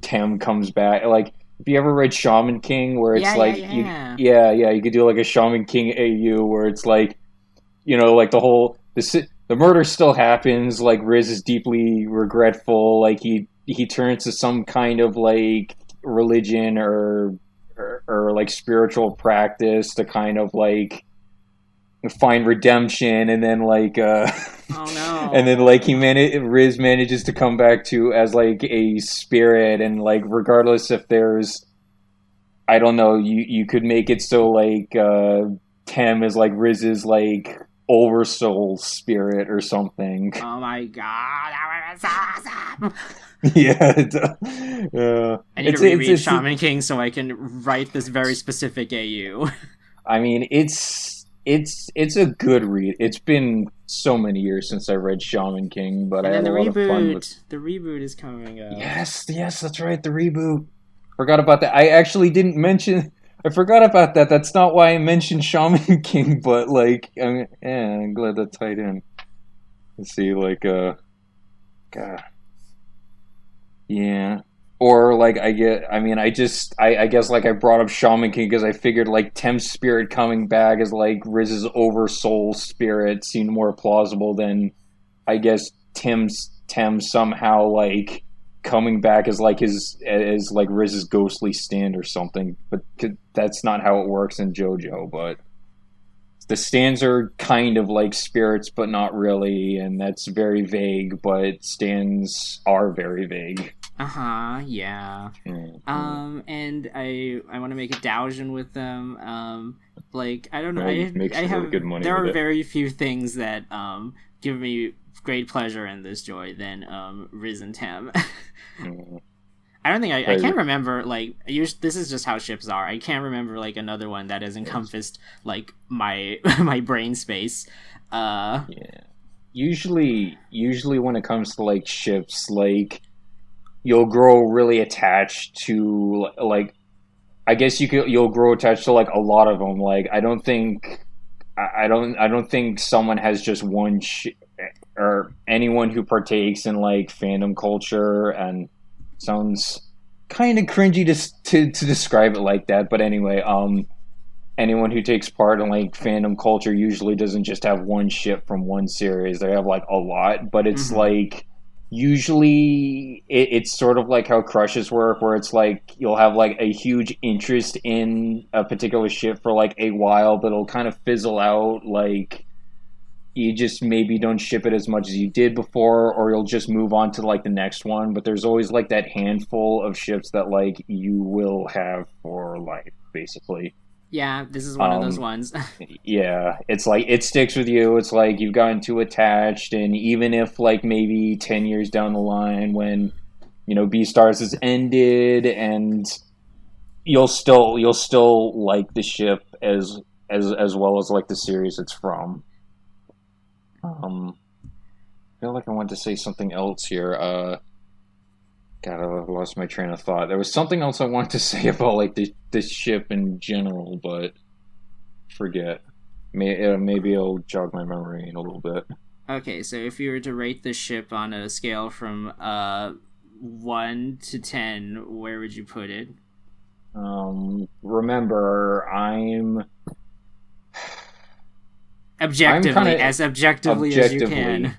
S3: Tim comes back. Like, have you ever read Shaman King, where it's
S4: Yeah,
S3: like,
S4: yeah.
S3: you could do like a Shaman King AU where it's like, like the murder still happens. Like Riz is deeply regretful. Like he turns to some kind of like religion or like spiritual practice to kind of like find redemption, and then like
S4: Oh no.
S3: and then like Riz manages to come back to as like a spirit, and like regardless if there's, I don't know, you could make it so like Tem is like Riz's like oversoul spirit or something.
S4: Oh my god, that was awesome!
S3: Yeah,
S4: I need to reread Shaman King so I can write this very specific AU.
S3: I mean, it's a good read. It's been so many years since I read Shaman King, but
S4: And
S3: I
S4: then
S3: had
S4: the
S3: a lot of fun
S4: reboot.
S3: with.
S4: The reboot is coming up.
S3: Yes, that's right, the reboot. Forgot about that. I actually didn't mention. I forgot about that. That's not why I mentioned Shaman King, but like, I'm glad that tied in. Let's see, like, God, yeah. Or like, I guess like I brought up Shaman King because I figured like Tem's spirit coming back as like Riz's oversoul spirit seemed more plausible than, I guess, Tem somehow like coming back as like as like Riz's ghostly stand or something, but that's not how it works in JoJo. But the stands are kind of like spirits, but not really, and that's very vague. But stands are very vague.
S4: Yeah.
S3: Mm-hmm.
S4: And I want to make a Doujin with them. Like I don't know.
S3: Well, make some really good money
S4: there
S3: with
S4: are
S3: it.
S4: very few things that give me great pleasure and this joy than Riz and Tem.
S3: Mm-hmm.
S4: I don't think I can't remember like this is just how ships are. I can't remember like another one that has encompassed like my my brain space.
S3: Yeah. Usually when it comes to like ships, like you'll grow really attached to like, I guess you'll grow attached to like a lot of them. Like I don't think someone has just one or anyone who partakes in like fandom culture, and sounds kind of cringy to describe it like that, but anyway, anyone who takes part in like fandom culture usually doesn't just have one ship from one series. They have like a lot, but it's like usually it's sort of like how crushes work, where it's like you'll have like a huge interest in a particular ship for like a while, but it'll kind of fizzle out. Like you just maybe don't ship it as much as you did before, or you'll just move on to like the next one. But there's always like that handful of ships that like you will have for life, basically.
S4: Yeah, this is one of those ones.
S3: Yeah, it's like it sticks with you. It's like you've gotten too attached, and even if like maybe 10 years down the line, when BEASTARS has ended, and you'll still like the ship as well as like the series it's from. I feel like I wanted to say something else here. God, I lost my train of thought. There was something else I wanted to say about like this ship in general, but forget. Maybe it'll jog my memory in a little bit.
S4: Okay, so if you were to rate the ship on a scale from 1 to 10, where would you put it?
S3: Remember, I'm
S4: objectively, as objectively as you can.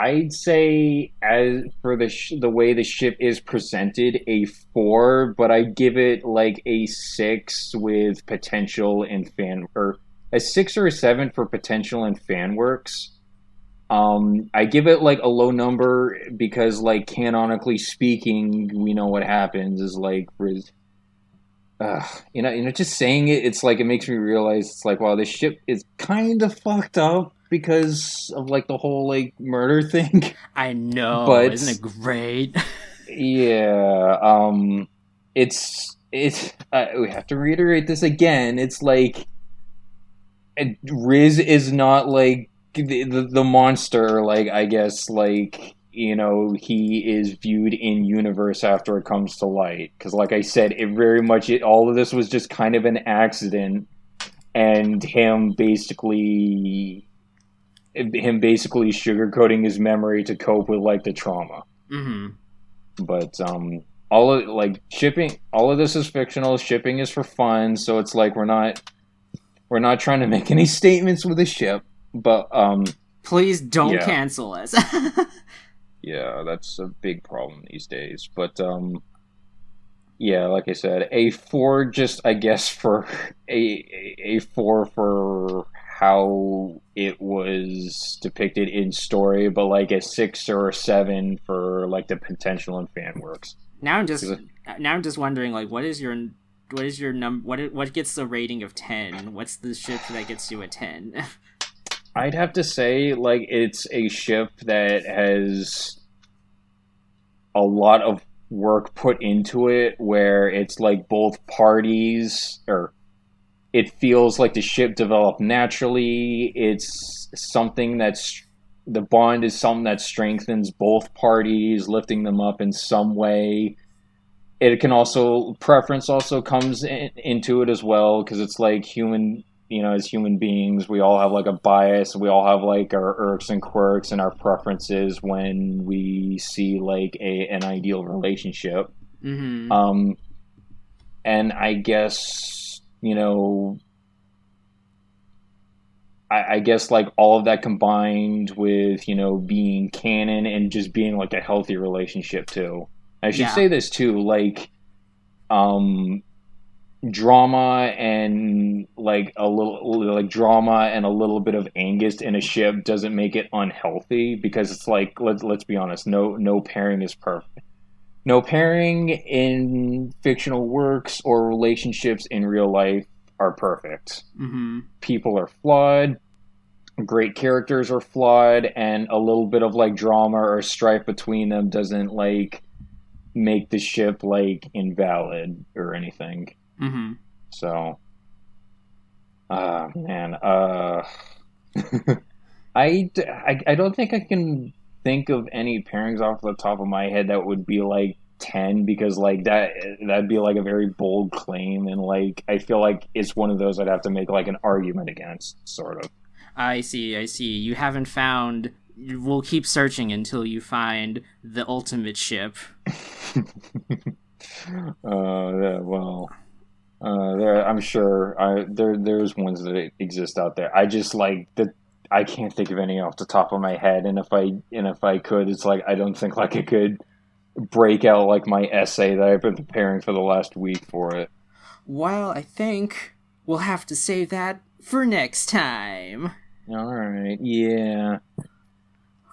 S3: I'd say, as for the way the ship is presented, a 4, but I give it like a 6 with potential and or a 6 or a 7 for potential and fan works. I give it like a low number because, like, canonically speaking, we know what happens is like just saying it's like it makes me realize it's like, wow, this ship is kind of fucked up because of like the whole like murder thing.
S4: I know,
S3: but
S4: isn't it great?
S3: Yeah, it's we have to reiterate this again. It's like Riz is not like the monster. Like I guess like he is viewed in universe after it comes to light. Because, like I said, all of this was just kind of an accident, and him basically sugarcoating his memory to cope with like the trauma.
S4: Mm-hmm.
S3: But all of shipping, all of this is fictional. Shipping is for fun, so it's like we're not trying to make any statements with the ship. But
S4: please don't cancel us.
S3: Yeah, that's a big problem these days. But yeah, like I said, A4 just, I guess, for A4 for how it was depicted in story, but like a 6 or a 7 for like the potential in fan works.
S4: Now I'm just wondering, like, what gets the rating of 10? What's the ship that gets you a 10?
S3: I'd have to say, like, it's a ship that has a lot of work put into it, where it's like both parties, or it feels like the ship developed naturally. It's something the bond is something that strengthens both parties, lifting them up in some way. It can also, preference also comes into it as well, because it's like as human beings, we all have like a bias. We all have like our irks and quirks and our preferences when we see like an ideal relationship.
S4: Mm-hmm.
S3: And I guess, I guess like all of that combined with, being canon and just being like a healthy relationship too. I should say this too, like, drama and like a little bit of angst in a ship doesn't make it unhealthy, because it's like, let's be honest, no pairing is perfect. No pairing in fictional works or relationships in real life are perfect.
S4: Mm-hmm.
S3: People are flawed, great characters are flawed, and a little bit of like drama or strife between them doesn't like make the ship like invalid or anything.
S4: Mm-hmm.
S3: So, man, I don't think I can think of any pairings off the top of my head that would be like 10, because like that'd be like a very bold claim, and like I feel like it's one of those I'd have to make like an argument against, sort of.
S4: I see. You haven't found. We'll keep searching until you find the ultimate ship.
S3: I'm sure there's ones that exist out there. I just like that. I can't think of any off the top of my head, and if I could, it's like I don't think like I could break out like my essay that I've been preparing for the last week for it.
S4: Well, I think we'll have to save that for next time.
S3: All right, yeah.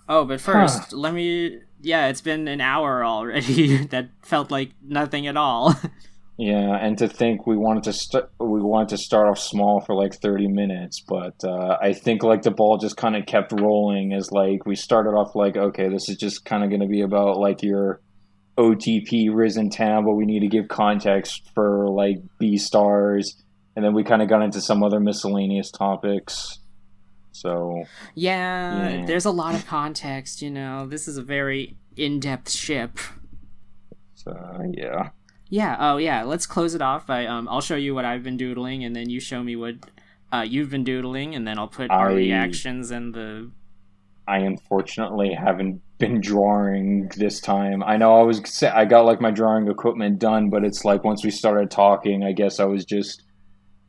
S4: Oh, but first, let me... Yeah, it's been an hour already. That felt like nothing at all.
S3: Yeah, and to think we wanted to start off small for like 30 minutes, but I think like the ball just kind of kept rolling as like we started off like, okay, this is just kind of going to be about like your OTP Risen Town, but we need to give context for like BEASTARS, and then we kind of got into some other miscellaneous topics. So
S4: yeah, there's a lot of context, This is a very in-depth ship.
S3: So yeah.
S4: Yeah, oh yeah, let's close it off by I'll show you what I've been doodling, and then you show me what you've been doodling, and then I'll put our reactions and the...
S3: I unfortunately haven't been drawing this time. I know I got like my drawing equipment done, but it's like once we started talking, I guess I was just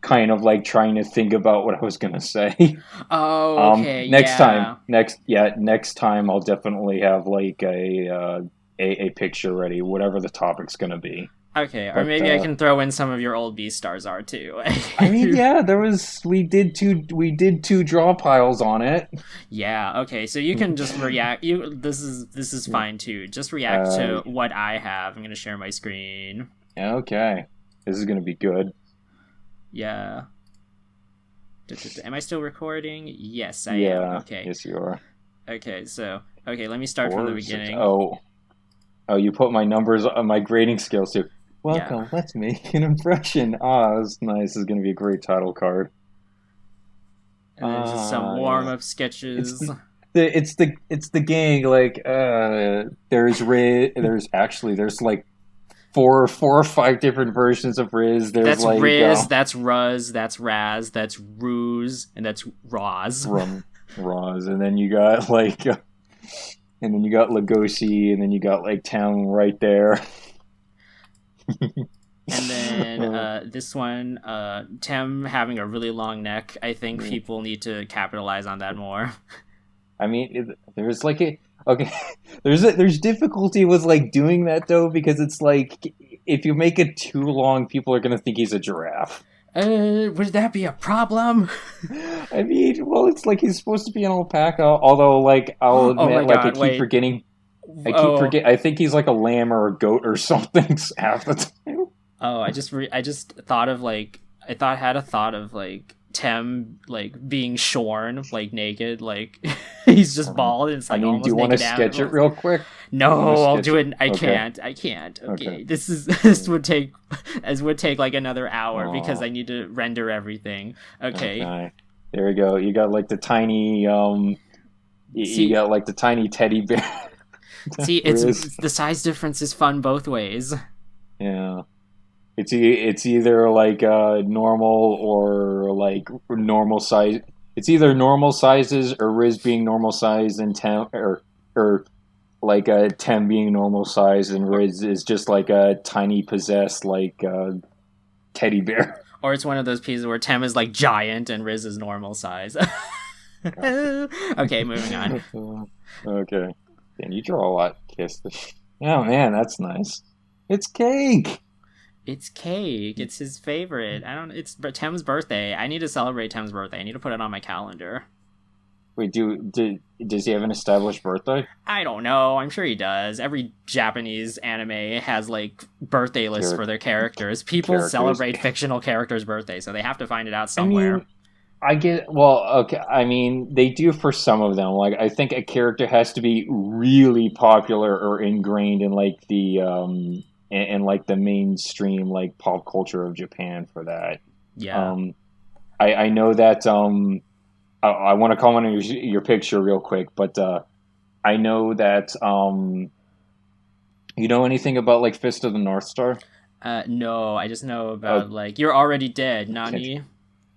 S3: kind of like trying to think about what I was gonna say.
S4: Oh, okay.
S3: Next time I'll definitely have like a picture ready, whatever the topic's gonna be.
S4: Okay, or maybe I can throw in some of your old BEASTARS art too.
S3: I mean, yeah, we did two draw piles on it.
S4: Yeah, okay, so you can just react. This is fine too. Just react to what I have. I'm gonna share my screen.
S3: Okay, this is gonna be good.
S4: Yeah. Am I still recording? Yes, I am.
S3: Yeah.
S4: Okay.
S3: Yes, you are.
S4: Okay, let me start from the beginning.
S3: Oh, you put my numbers on my grading skills too. Welcome, let's make an impression. Oh, that's nice. This is going to be a great title card.
S4: And then just some warm-up sketches.
S3: it's the gang. Like there's Riz. There's like four or five different versions of Riz. There's
S4: That's
S3: like
S4: Riz, that's Ruz, that's Raz, that's Ruse, and that's Roz.
S3: Roz, and then you got like, and then you got Lugosi, and then you got like Town right there.
S4: And then this one, Tim having a really long neck. I think people need to capitalize on that more.
S3: I mean, there's like there's difficulty with like doing that though, because it's like if you make it too long, people are gonna think he's a giraffe.
S4: Would that be a problem?
S3: I mean, well, it's like he's supposed to be an alpaca. Although, like, I'll admit,
S4: my
S3: like,
S4: God,
S3: I keep
S4: wait.
S3: forgetting. I think he's like a lamb or a goat or something half the time.
S4: Oh, I just thought of like had a thought of like Tem like being shorn like naked, like he's just bald and it's like almost
S3: do you want to
S4: naked
S3: sketch it
S4: animals.
S3: real quick?
S4: No, I'll do it. I
S3: Okay.
S4: can't. Okay.
S3: Okay.
S4: This would take like another hour because I need to render everything. Okay.
S3: There we go. You got like the tiny you got like the tiny teddy bear.
S4: See, it's the size difference is fun both ways.
S3: Yeah. It's either like normal or like normal size. It's either normal sizes or Riz being normal size and Tem or like a Tem being normal size and Riz is just like a tiny possessed like teddy bear.
S4: Or it's one of those pieces where Tem is like giant and Riz is normal size. Okay, moving on.
S3: Okay. And you draw a lot. Kiss the. Oh man, that's nice. It's cake.
S4: It's cake. It's his favorite. It's Tem's birthday. I need to celebrate Tem's birthday. I need to put it on my calendar.
S3: Wait, does he have an established birthday?
S4: I don't know. I'm sure he does. Every Japanese anime has like birthday lists for their characters. People celebrate fictional characters' birthdays, so they have to find it out somewhere.
S3: I mean, I get okay. I mean, they do for some of them. Like, I think a character has to be really popular or ingrained in like the and like the mainstream like pop culture of Japan for that.
S4: Yeah.
S3: I know that I want to comment on your picture real quick, but I know that you know anything about like Fist of the North Star?
S4: No, I just know about like You're Already Dead, Nani.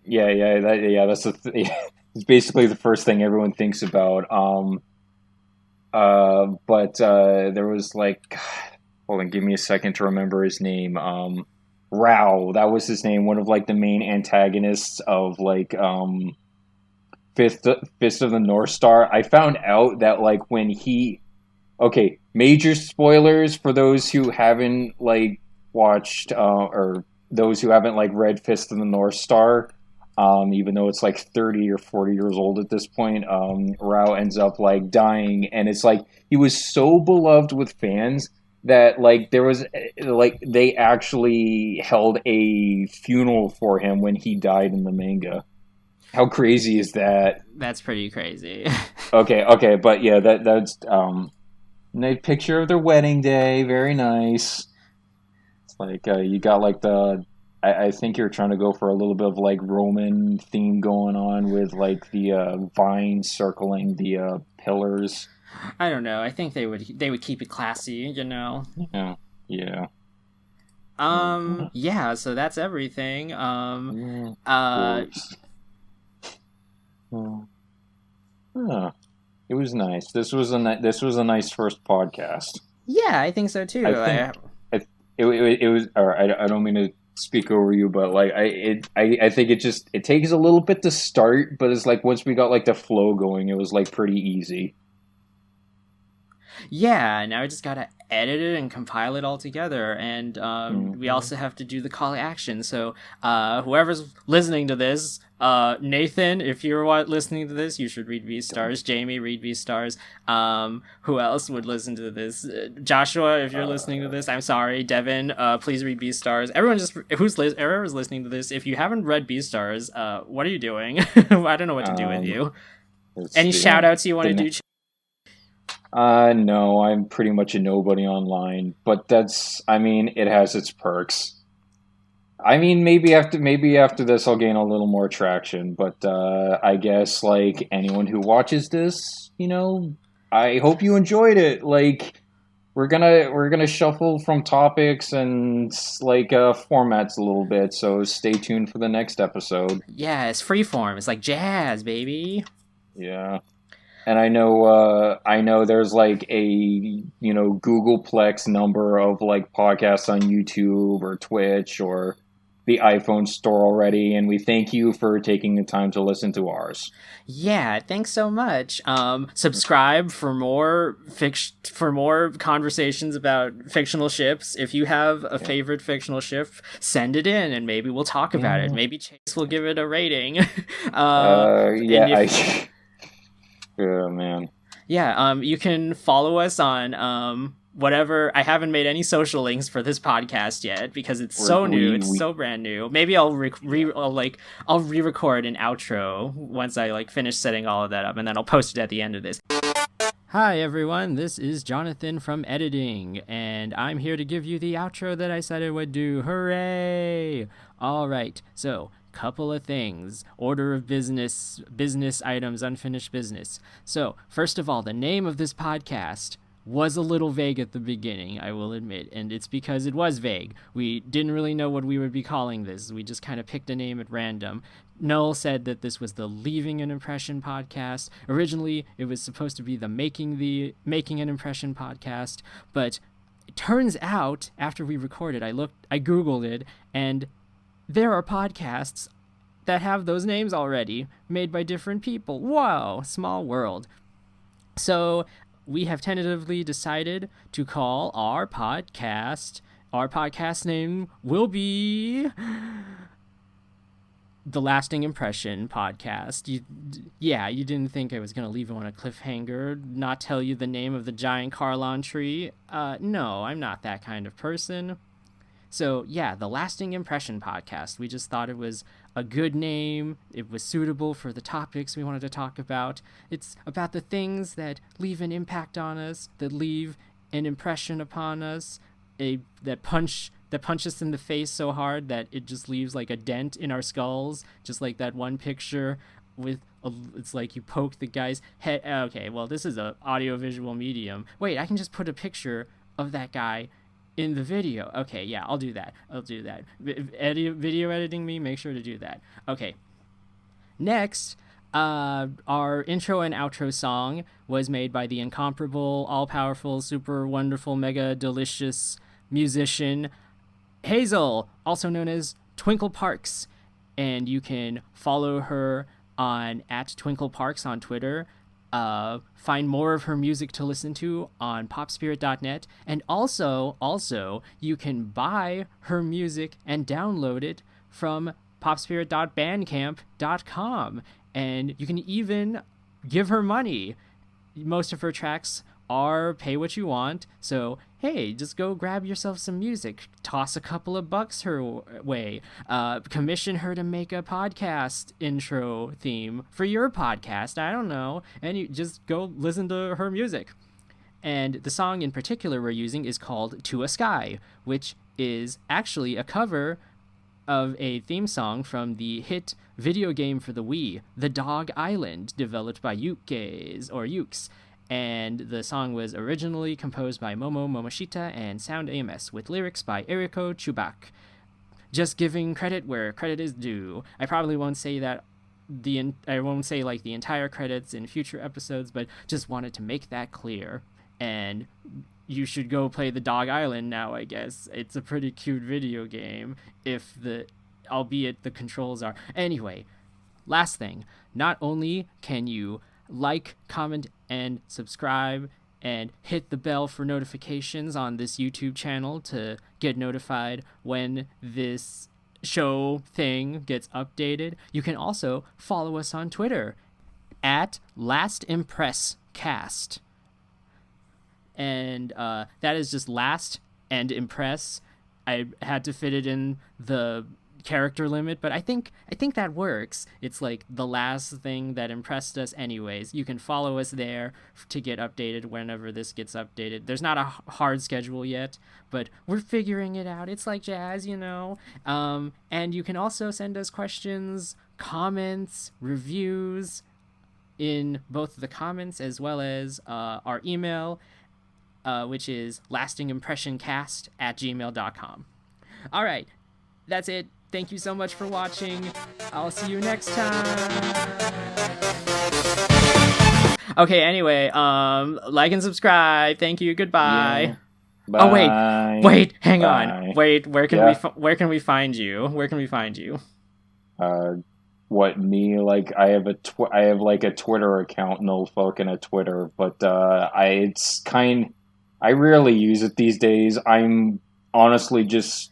S3: That's it's basically the first thing everyone thinks about. But there was like, hold on, give me a second to remember his name. Rao, that was his name. One of like the main antagonists of like Fist of the North Star. I found out that like when major spoilers for those who haven't like watched or those who haven't like read Fist of the North Star. Even though it's like 30 or 40 years old at this point, Rao ends up like dying, and it's like he was so beloved with fans that like there was like they actually held a funeral for him when he died in the manga. How crazy is that?
S4: That's pretty crazy.
S3: Okay, but yeah, that's nice picture of their wedding day, very nice. It's like you got like the. I think you're trying to go for a little bit of like Roman theme going on with like the vines circling the pillars.
S4: I don't know. I think they would keep it classy, you know.
S3: Yeah.
S4: Yeah. So that's everything.
S3: It was nice. This was a nice first podcast.
S4: Yeah, I think so too.
S3: It was. Or I don't mean to speak over you, but like I think it takes a little bit to start, but it's like once we got like the flow going, it was like pretty easy.
S4: Yeah, now I just gotta edit it and compile it all together, and we also have to do the call to action. So whoever's listening to this, Nathan, if you're listening to this, you should read BEASTARS. Jamie, read BEASTARS. Who else would listen to this? Joshua, if you're listening to this, I'm sorry. Devin, please read BEASTARS. Everyone whoever's listening to this, if you haven't read BEASTARS, what are you doing? I don't know what to do with you. Any shout outs you want to do?
S3: No, I'm pretty much a nobody online, but it has its perks. I mean, maybe after this, I'll gain a little more traction. But I guess like anyone who watches this, I hope you enjoyed it. Like we're gonna shuffle from topics and like formats a little bit. So stay tuned for the next episode.
S4: Yeah, it's freeform. It's like jazz, baby.
S3: Yeah. And I know there's like a Googleplex number of like podcasts on YouTube or Twitch or the iPhone store already, and we thank you for taking the time to listen to ours.
S4: Yeah, thanks so much. Subscribe for more conversations about fictional ships. If you have a favorite fictional ship, send it in, and maybe we'll talk about it. Maybe Chase will give it a rating.
S3: Yeah, oh man.
S4: Yeah, you can follow us on whatever. I haven't made any social links for this podcast yet because it's so new. It's so brand new. Maybe I'll re-record an outro once I like finish setting all of that up, and then I'll post it at the end of this. Hi everyone, this is Jonathan from editing, and I'm here to give you the outro that I said I would do. Hooray! All right, so couple of things. Order of business items, unfinished business. So, first of all, the name of this podcast was a little vague at the beginning, I will admit, and it's because it was vague. We didn't really know what we would be calling this. We just kind of picked a name at random. Null said that this was the Leaving an Impression podcast. Originally, it was supposed to be the Making an Impression podcast, but it turns out after we recorded, I googled it, and there are podcasts that have those names already, made by different people. Whoa, small world. So we have tentatively decided to call our podcast name will be The Lasting Impression Podcast. You didn't think I was going to leave you on a cliffhanger, not tell you the name of the giant Carlon tree. No, I'm not that kind of person. So, yeah, The Lasting Impression Podcast. We just thought it was a good name. It was suitable for the topics we wanted to talk about. It's about the things that leave an impact on us, that leave an impression upon us, that punch us in the face so hard that it just leaves like a dent in our skulls, just like that one picture it's like you poke the guy's head. Okay, well, this is an audio-visual medium. Wait, I can just put a picture of that guy in the video. Okay, yeah, I'll do that. Video editing me, make sure to do that. Okay. Next, our intro and outro song was made by the incomparable, all-powerful, super wonderful, mega delicious musician Hazel, also known as TwinkleParks. And you can follow her on @TwinkleParks on Twitter. Find more of her music to listen to on popspirit.net, and also you can buy her music and download it from popspirit.bandcamp.com, and you can even give her money. Most of her tracks are pay what you want, so hey, just go grab yourself some music, toss a couple of bucks her way, commission her to make a podcast intro theme for your podcast, I don't know, and you just go listen to her music. And the song in particular we're using is called To a Sky, which is actually a cover of a theme song from the hit video game for the Wii, The Dog Island, developed by Ukes. And the song was originally composed by Momo Momoshita and Sound AMS, with lyrics by Eriko Chubak. Just giving credit where credit is due. I probably won't say I won't say like the entire credits in future episodes, but just wanted to make that clear. And you should go play The Dog Island now, I guess. It's a pretty cute video game, albeit the controls are. Anyway, last thing. Not only can you like, comment, and subscribe, and hit the bell for notifications on this YouTube channel to get notified when this show thing gets updated. You can also follow us on Twitter @LastImpressCast. And that is just last and impress. I had to fit it in the character limit, but I think that works. It's like the last thing that impressed us anyways. You can follow us there to get updated whenever this gets updated. There's not a hard schedule yet, but we're figuring it out. It's like jazz, you know. And you can also send us questions, comments, reviews in both the comments as well as our email, which is lastingimpressioncast@gmail.com. All right, that's it. Thank you so much for watching. I'll see you next time. Okay, anyway, like and subscribe. Thank you. Goodbye.
S3: Yeah.
S4: Oh wait, hang
S3: Bye.
S4: on. Wait, where can we find you? Where can we find you?
S3: What, me? Like, I have a Twitter account, NullFuck, and a Twitter, but I rarely use it these days. I'm honestly just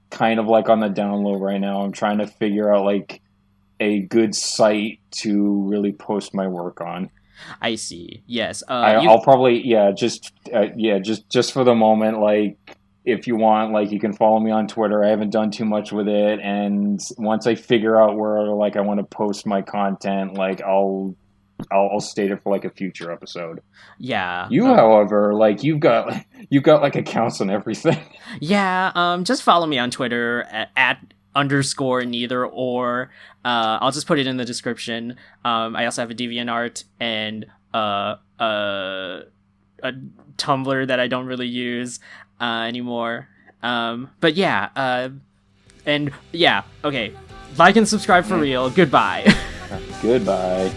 S3: kind of like on the down low right now. I'm trying to figure out like a good site to really post my work on.
S4: I see. Yes.
S3: I'll probably just for the moment, like, if you want, like, you can follow me on Twitter. I haven't done too much with it, and once I figure out where like I want to post my content, like I'll state it for like a future episode.
S4: Yeah.
S3: However, like you've got like accounts on everything.
S4: Yeah. Just follow me on Twitter at _neither or. I'll just put it in the description. I also have a DeviantArt and a Tumblr that I don't really use anymore. But yeah. And yeah. Okay. Like and subscribe for real. Goodbye.
S3: Goodbye.